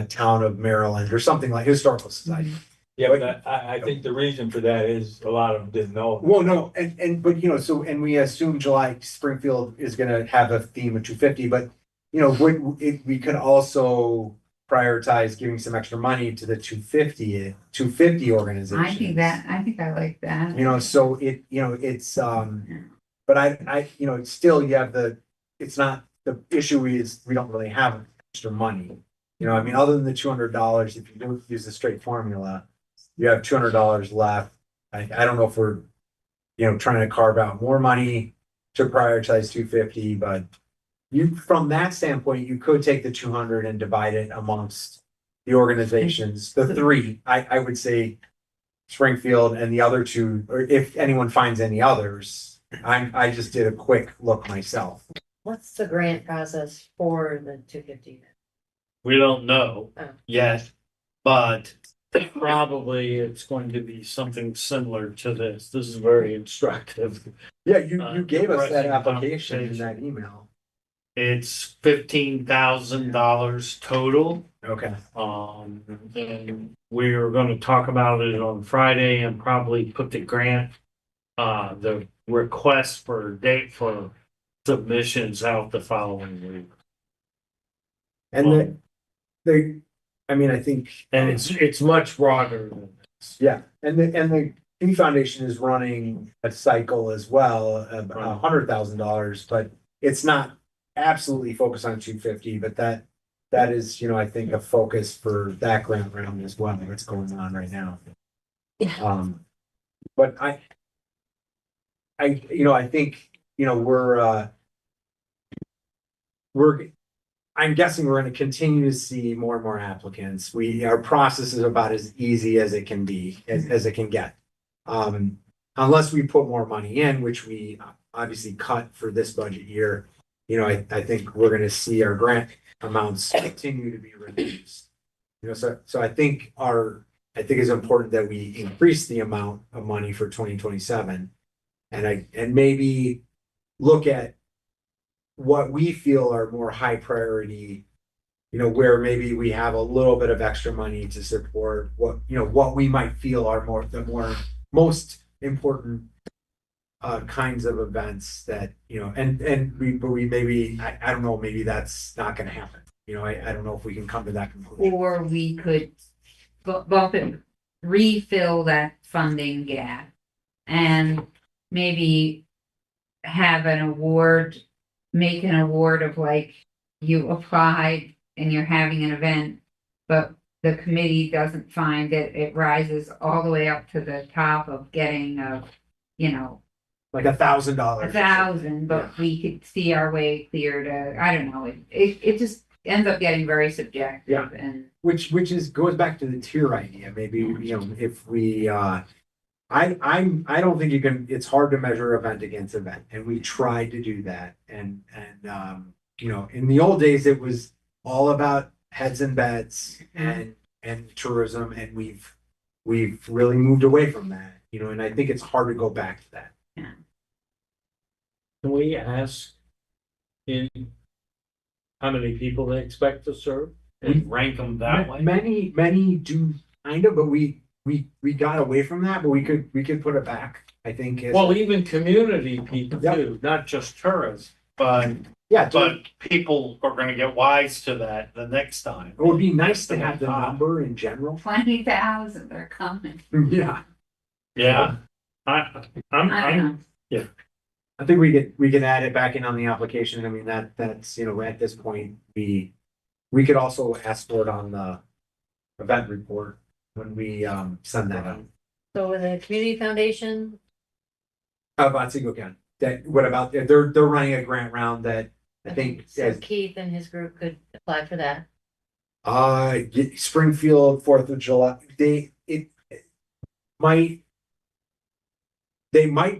Town of Maryland or something like Historical Society. Yeah, but I think the reason for that is a lot of them didn't know. Well, no, and we assume July Springfield is gonna have a theme of 250, but we could also prioritize giving some extra money to the 250 organizations. I think I like that. So it's but it's still you have it's not, the issue is we don't really have extra money. Other than the $200, if you don't use the straight formula, you have $200 left. I don't know if we're, trying to carve out more money to prioritize 250, but from that standpoint, you could take the 200 and divide it amongst the organizations, the three. I would say Springfield and the other two, or if anyone finds any others. I just did a quick look myself. What's the grant process for the 250? We don't know Oh. yet, but probably it's going to be something similar to this. This is very instructive. Yeah, you gave us that Depressing application in conversation. that email. It's $15,000 total. Okay. And we're gonna talk about it on Friday and probably put the grant, the request for date for submissions out the following week. And I mean, I think. And it's much broader than this. Yeah, and the King Foundation is running a cycle as well, of $100,000, but it's not absolutely focused on 250, but that is, I think a focus for that grant round as well, what's going on right now. Yeah. But I think, I'm guessing we're gonna continue to see more and more applicants. Our process is about as easy as it can be, as it can get. Unless we put more money in, which we obviously cut for this budget year, I think we're gonna see our grant amounts continue to be reduced. So I think it's important that we increase the amount of money for 2027. And maybe look at what we feel are more high priority, where maybe we have a little bit of extra money to support what we might feel are the most important kinds of events that, we maybe, I don't know, maybe that's not gonna happen. I don't know if we can come to that conclusion. Or we could bump it, refill that funding gap and maybe have an award, make an award of like you applied and you're having an event, but the committee doesn't find that it rises all the way up to the top of getting Like $1,000. 1,000, but we could see our way clear to, I don't know, it just ends up getting very subjective. Yeah. And Which goes back to the tier idea. Maybe, if we, I don't think it's hard to measure event against event, and we tried to do that. And in the old days, it was all about heads and beds and tourism, and we've really moved away from that, and I think it's hard to go back to that. Can we ask in how many people they expect to serve and rank them that way? Many do kind of, but we got away from that, but we could put it back, I think. Well, even community people Yep. too, not just tourists, but Yeah, but people are gonna get wise to that the next time. it would be nice to have the number in general. 20,000 are coming. Yeah, Yeah, I I'm, know. I think we can add it back in on the application. I mean, that's, at this point, we could also ask for it on the event report when we send that out. So with the community foundation, Otsego County. What about, they're running a grant round that I think so Keith and his group could apply for that. Springfield 4th of July, they might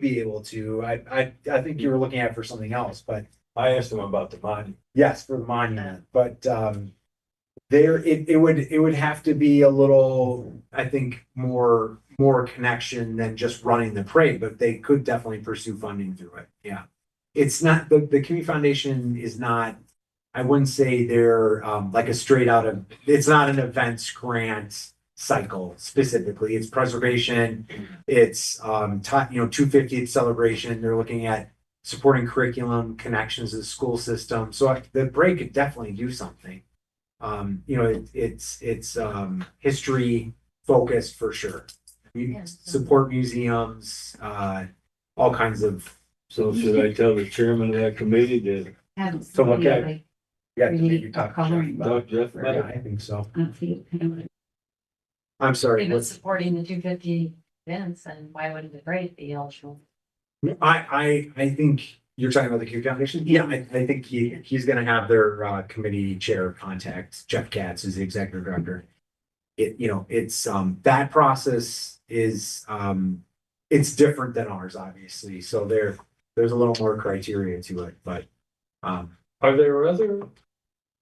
be able to. I think you were looking at for something else, but I asked them about the money. yes, for the monument, but it would have to be a little, I think, more connection than just running the parade, but they could definitely pursue funding through it. Yeah. It's not, the community foundation is not, I wouldn't say they're like a straight out of, it's not an events grant cycle specifically. It's preservation, it's 250th celebration. They're looking at supporting curriculum connections to the school system. So the parade could definitely do something. It's history focused for sure. Support museums, all kinds of. So should I tell the chairman of that committee to Haven't So seen what the kind- other- Yeah, Really maybe talk to coloring Jeff talk to Jeff about about it. it? Yeah, I think so. I don't see it. I'm sorry. If it's supporting the 250 events, then why wouldn't the parade be eligible? I think you're talking about the Q Foundation? Yeah, I think he's gonna have their committee chair contact. Jeff Katz is the executive director. It's that process is it's different than ours, obviously. So there's a little more criteria to it, but Are there other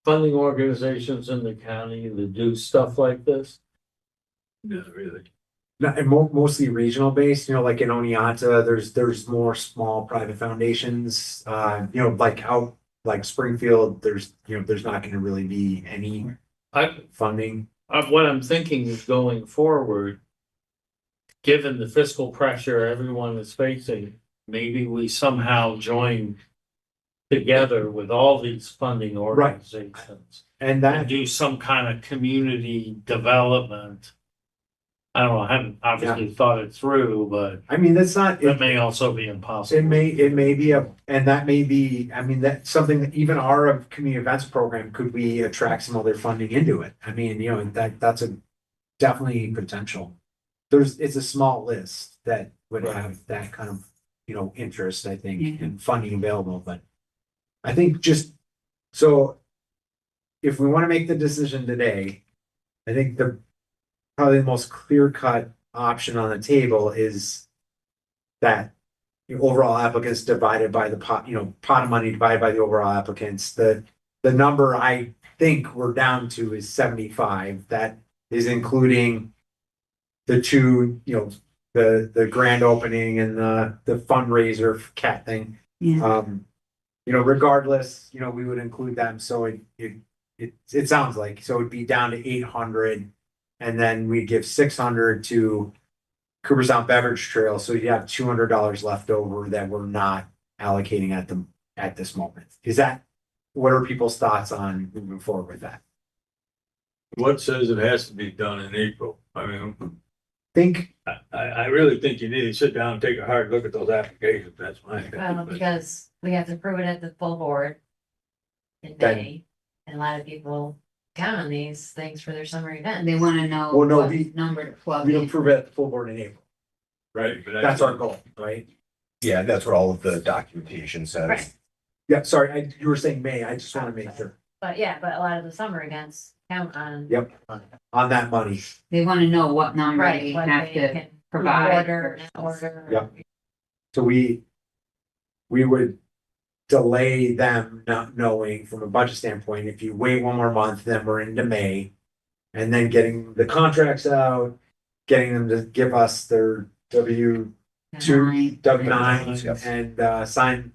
funding organizations in the county that do stuff like this? Not really. Not, and mostly regional based, like in Oneonta, there's more small private foundations, like out, like Springfield, there's not gonna really be any I, funding. what I'm thinking is going forward, given the fiscal pressure everyone is facing, maybe we somehow join together with all these funding organizations And and that, do some kind of community development. I don't know, I haven't obviously thought it through, but I mean, that's not, that may also be impossible. it may be and that may be, I mean, that's something that even our community events program, could we attract some other funding into it? I mean, that's a definitely potential. It's a small list that would have that kind of, interest, I think, in funding available, but I think so if we want to make the decision today, I think probably the most clear-cut option on the table is that the overall applicants divided by the pot of money divided by the overall applicants. The number I think we're down to is 75. That is including the two, the grand opening and the fundraiser cat thing. Yeah. Regardless, we would include them. So it sounds like, so it'd be down to 800, and then we give 600 to Cooperstown Beverage Trail. So you have $200 left over that we're not allocating at this moment. What are people's thoughts on moving forward with that? What says it has to be done in April? I mean, Think, I really think you need to sit down and take a hard look at those applications. That's my opinion. but- Because we have to prove it at the full board in Then- May, and a lot of people count on these things for their summer events. And they wanna know Well, no, what number to plug we'll in. approve it at the full board in April. Right, but That's our goal, right? Yeah, that's what all of the documentation says. Right. Yeah, sorry, you were saying May. I just want to make sure But yeah, but a lot of the summer events count on. Yep. on that money. They wanna know what number Right, they what have they to can provide. order, versus- order. Yep. So we would delay them not knowing from a budget standpoint. If you wait one more month, then we're into May. And then getting the contracts out, getting them to give us their W2, Nine. W9 Yep. and sign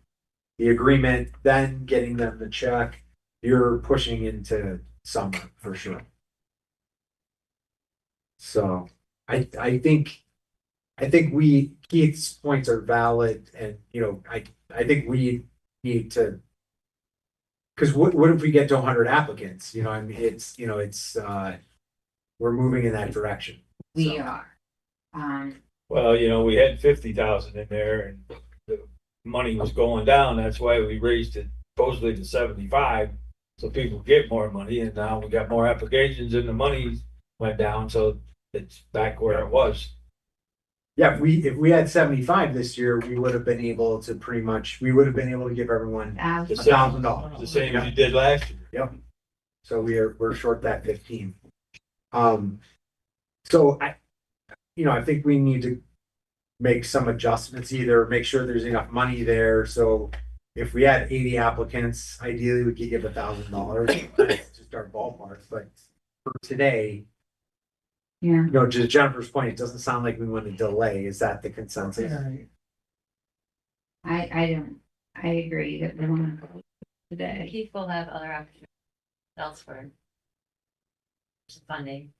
the agreement, then getting them the check. You're pushing into summer for sure. So I think Keith's points are valid, and I think we need to. Because what if we get to 100 applicants? I mean, it's we're moving in that direction. We So, are. Well, we had 50,000 in there and the money was going down. That's why we raised it supposedly to 75. So people get more money, and now we got more applications and the money went down. So it's back where it was. Yeah, if we had 75 this year, we would have been able to give everyone The Thousand. same, $1,000. the same as you did last year. Yep. So we're short that 15. So I think we need to make some adjustments, either make sure there's enough money there. So if we had 80 applicants, ideally we could give $1,000. That's just our ballpark. But for today, Yeah. to Jennifer's point, it doesn't sound like we want to delay. Is that the consensus? I agree that we wanna go today. Keith will have other opportunities elsewhere. Some funding.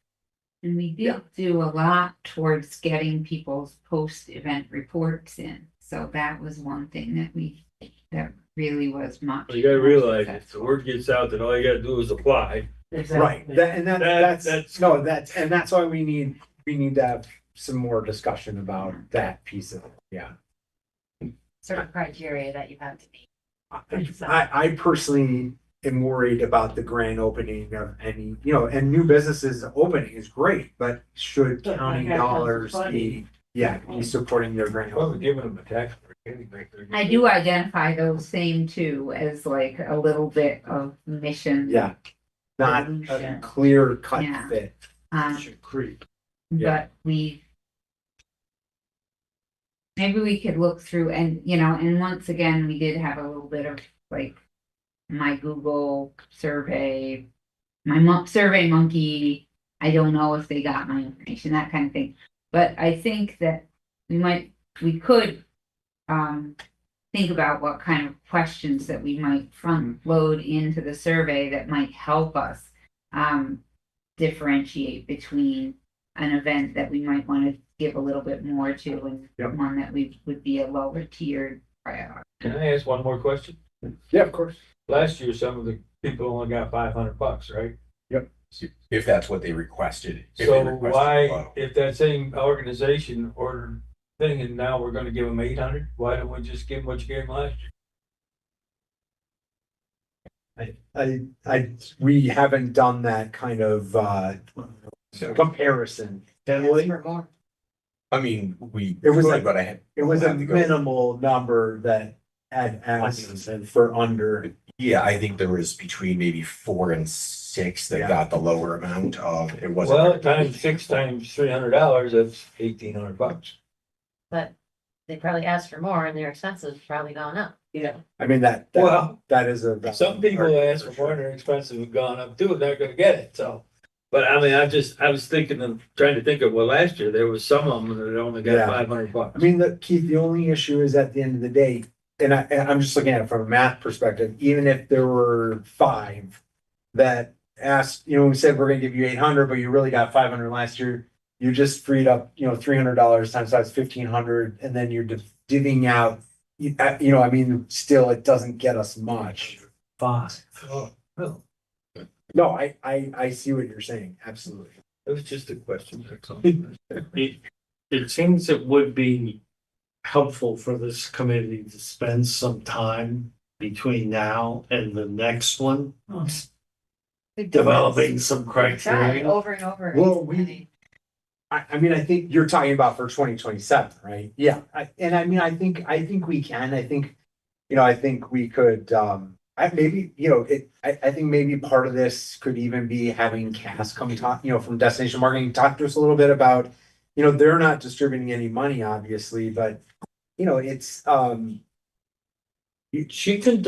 And we did Yeah. do a lot towards getting people's post-event reports in. So that was one thing that really was much. Well, you gotta more realize if the successful. word gets out that all you gotta do is apply. Right. That's why we need to have some more discussion about that piece of it. Yeah. Certain criteria that you have to meet. I personally am worried about the grand opening of any, and new businesses opening is great, but should county dollars be supporting their grand Well, we're opening? giving them a tax break. I do identify those same two as like a little bit of mission. Yeah, not a Solution. clear cut Yeah. fit. Should creep. Yeah. But maybe we could look through and once again, we did have a little bit of like my Google survey, Survey Monkey, I don't know if they got my information, that kind of thing. But I think that we could, think about what kind of questions that we might front load into the survey that might help us, differentiate between an event that we might want to give a little bit more to and Yep. one that would be a lower tiered priority. Can I ask one more question? Yeah, of course. Last year, some of the people only got $500, right? If that's what they requested. If they So requested why, low. if that same organization ordered thing and now we're gonna give them 800, why don't we just give them what you gave them last year? We haven't done that kind of, comparison. For more. I mean, we It was could, like- but I had. It was a have to go. minimal number that had asked for under. Yeah, I think there was between maybe 4 and 6 that Yeah. got the lower amount of, it wasn't. Well, times 6 times $300, that's $1,800. But they probably asked for more and their expenses probably gone up. Yeah. I mean, that Well, is a. Some people ask for more, and their expenses have gone up too, and they're gonna get it, so. But I mean, I was thinking of, trying to think of, well, last year, there was some of them that only got Yeah. $500. I mean, Keith, the only issue is at the end of the day, and I'm just looking at it from a math perspective, even if there were 5 that asked, we said we're gonna give you 800, but you really got 500 last year, you just freed up, $300 times that's 1,500, and then you're divvying out, I mean, still, it doesn't get us much. 5. No, I see what you're saying, absolutely. It was just a question, that's all. It seems it would be helpful for this committee to spend some time between now and the next one, developing some Tried criteria. over and over. Well, I mean, I think you're talking about for 2027, right? Yeah, I think we can, I think we could, I think maybe part of this could even be having Cass come talk, from Destination Marketing, talk to us a little bit about, they're not distributing any money, obviously, but, it's, She can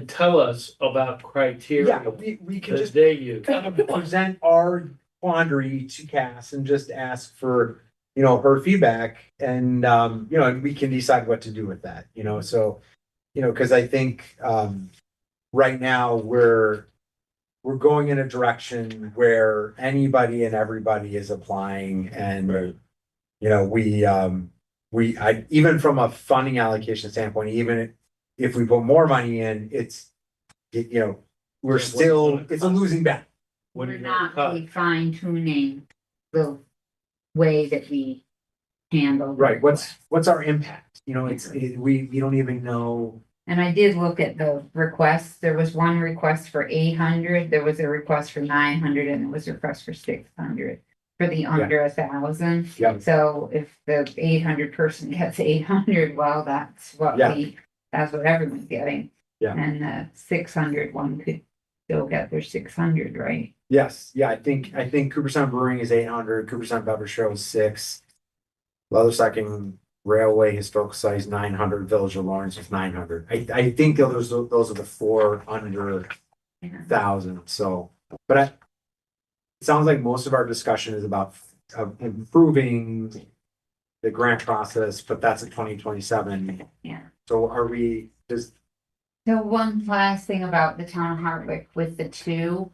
tell us about yeah, criteria we can that just they use. kind of present our quandary to Cass and just ask for, her feedback and, and we can decide what to do with that, so, cause I think, right now we're going in a direction where anybody and everybody is applying and, even from a funding allocation standpoint, even if we put more money in, it's a losing battle. What do We're you not cut? really fine tuning the way that we handle. the Right, request. what's our impact? We don't even know. And I did look at the requests. There was one request for 800, there was a request for 900, and there was a request for 600 for the under 1,000. Yep. So if the 800 person gets 800, well, that's what Yeah. that's what everyone's getting. Yeah. And the 600 one could still get their 600, right? Yes, yeah, I think Cooperstown Brewing is 800, Cooperstown Beverage Show is 6. Leatherstocking Railway Historical Society is 900, Village of Lawrence is 900. I think those are the 4 under Yeah. 1,000, so, but it sounds like most of our discussion is about improving the grant process, but that's in 2027. Yeah. So So one last thing about the town of Hardwick with the 2,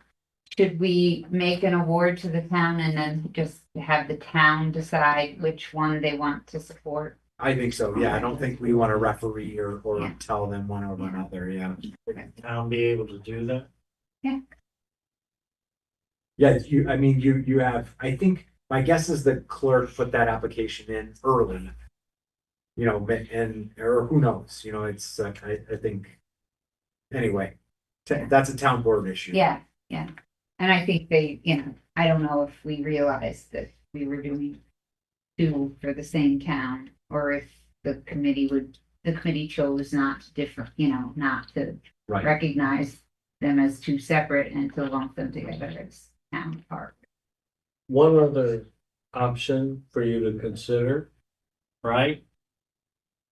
should we make an award to the town and then just have the town decide which one they want to support? I think so, yeah, I don't think we want to referee or Yeah. tell them one over another, yeah. Town be able to do that? Yeah, you have, I think, my guess is the clerk put that application in early. Or who knows, it's, I think, anyway, that's a town board issue. Yeah. And I think they, I don't know if we realized that we were doing 2 for the same town, or if the committee chose not to not to Right, recognize them as 2 separate and to lump them together as town park. One other option for you to consider, right?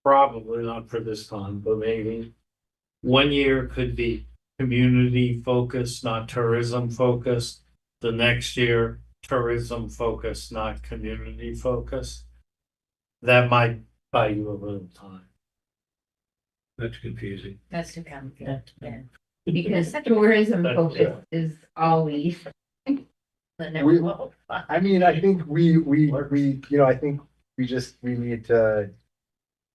Probably not for this time, but maybe, one year could be community focused, not tourism focused. The next year, tourism focused, not community focused. That might buy you a little time. That's confusing. That's too complicated. Yeah. Because tourism focus is always, But never We- will. I mean, I think I think we need to,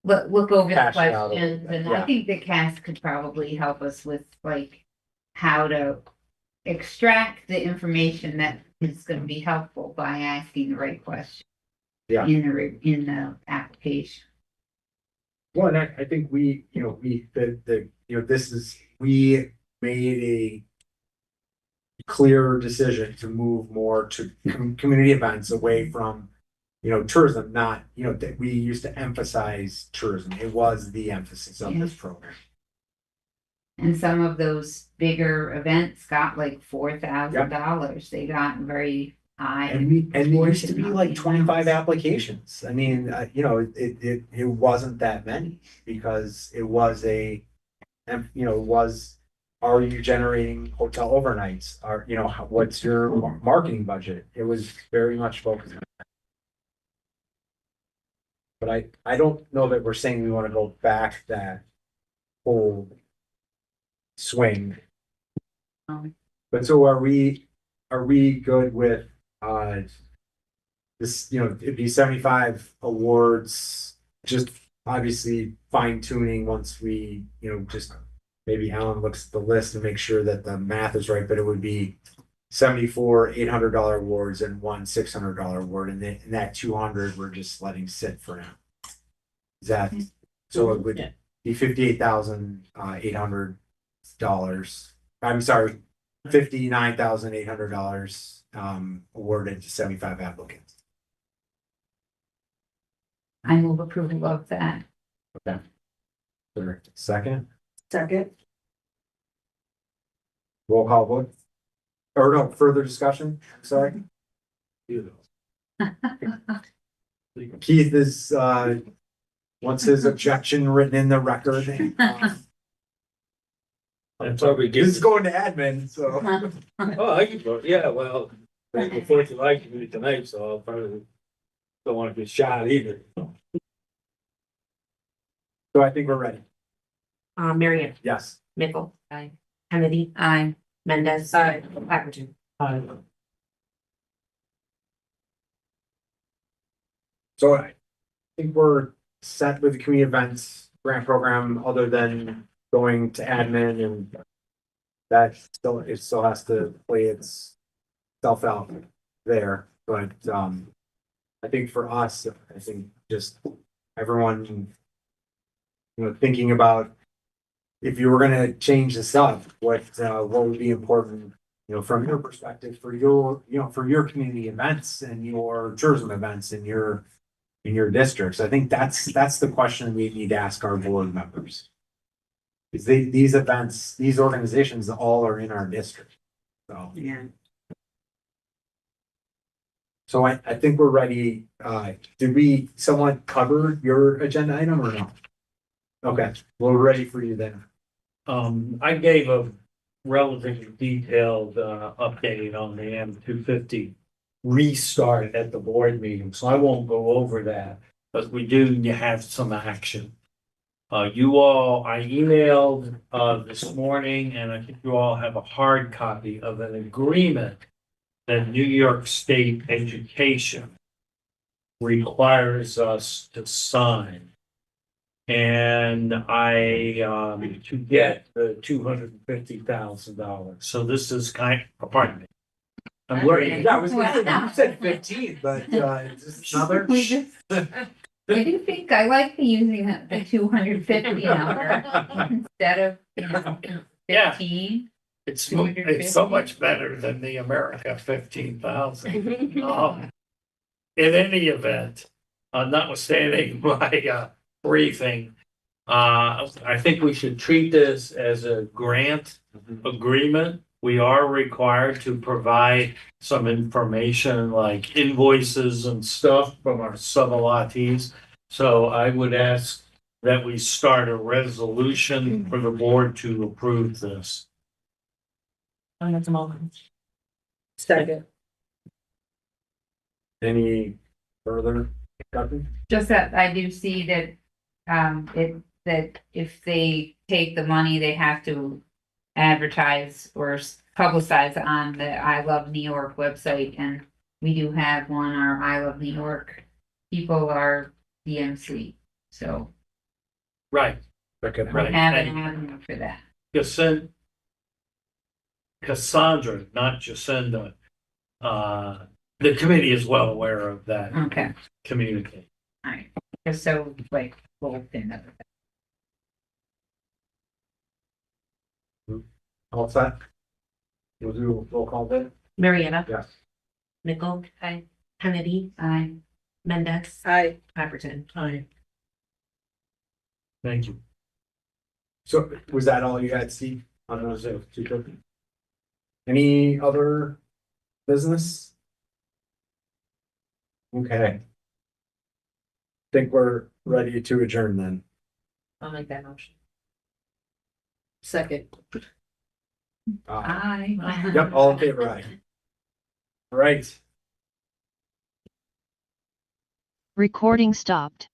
look over the Hash it out a little questions, bit, and yeah. I think that Cass could probably help us with like how to extract the information that is gonna be helpful by asking the right question. Yeah. In the application. well, and I think we we made a clear decision to move more to community events away from, tourism, not, that we used to emphasize tourism. It was the emphasis of this program. And some of those bigger events got like $4,000. They got very high. And it used to be like 25 applications. I mean, it wasn't that many because it was are you generating hotel overnights? What's your marketing budget? It was very much focused on that. But I don't know that we're saying we want to go back that whole swing. But so are we good with, this, it'd be 75 awards, just obviously fine tuning once we, just maybe Alan looks at the list and makes sure that the math is right, but it would be 74 $800 awards and one $600 award, and then that 200 we're just letting sit for now. Is that, so it would be $58,800. I'm sorry, $59,800 awarded to 75 applicants. I move approval of that. Okay. Second, Second. roll call vote. Or no, further discussion, sorry. Keith is, wants his objection written in the record. That's probably This is going to admin, so. Oh, I can vote, yeah, well, it's the 4th of July committee tonight, so I'll probably don't want to be shot either. So I think we're ready. Marietta, Yes. Mickle, Aye. Kennedy, Aye. Mendez. Aye. Atherton. So I think we're set with the community events grant program, other than going to admin, and that it still has to play itself out there. But I think for us, I think just everyone, thinking about if you were gonna change this up, what would be important, from your perspective for your community events and your tourism events in your districts. I think that's the question we need to ask our board members. Is these events, these organizations all are in our district. So. Yeah. So I think we're ready. Did we somewhat cover your agenda item or no? Okay, well, we're ready for you then. I gave a relatively detailed update on the M250 restart at the board meeting, so I won't go over that, but we do have some action. I emailed this morning, and I think you all have a hard copy of an agreement that New York State Education requires us to sign. And to get the $250,000. So this is pardon me. I'm worried. Yeah, I was gonna say, you said 15, but is this another? I do think I like using the 250 number instead of, Yeah. 15. It's so much better than the America 15,000. In any event, notwithstanding my briefing, I think we should treat this as a grant agreement. We are required to provide some information like invoices and stuff from our sub-allottees. So I would ask that we start a resolution for the board to approve this. Oh, that's a moment. Second. Any further? discussion? Just that I do see that, that if they take the money, they have to advertise or publicize on the I Love New York website, and we do have one, our I Love New York people are DMC, so Right. Okay. we Right. have an avenue for that. Cassandra, not Jacinda. The committee is well aware of that. Okay, Communicate. all right, just so like, little thing of it. All set? We'll do a roll call then? Marietta, Yes. Nickel, Aye. Kennedy, Aye. Mendez, Aye. Pemberton. Aye. Thank you. So was that all you had, Steve? On those two? Any other business? Okay. Think we're ready to adjourn then. I'll make that motion. Second. Aye. Yep, all in favor, aye. All right. Recording stopped.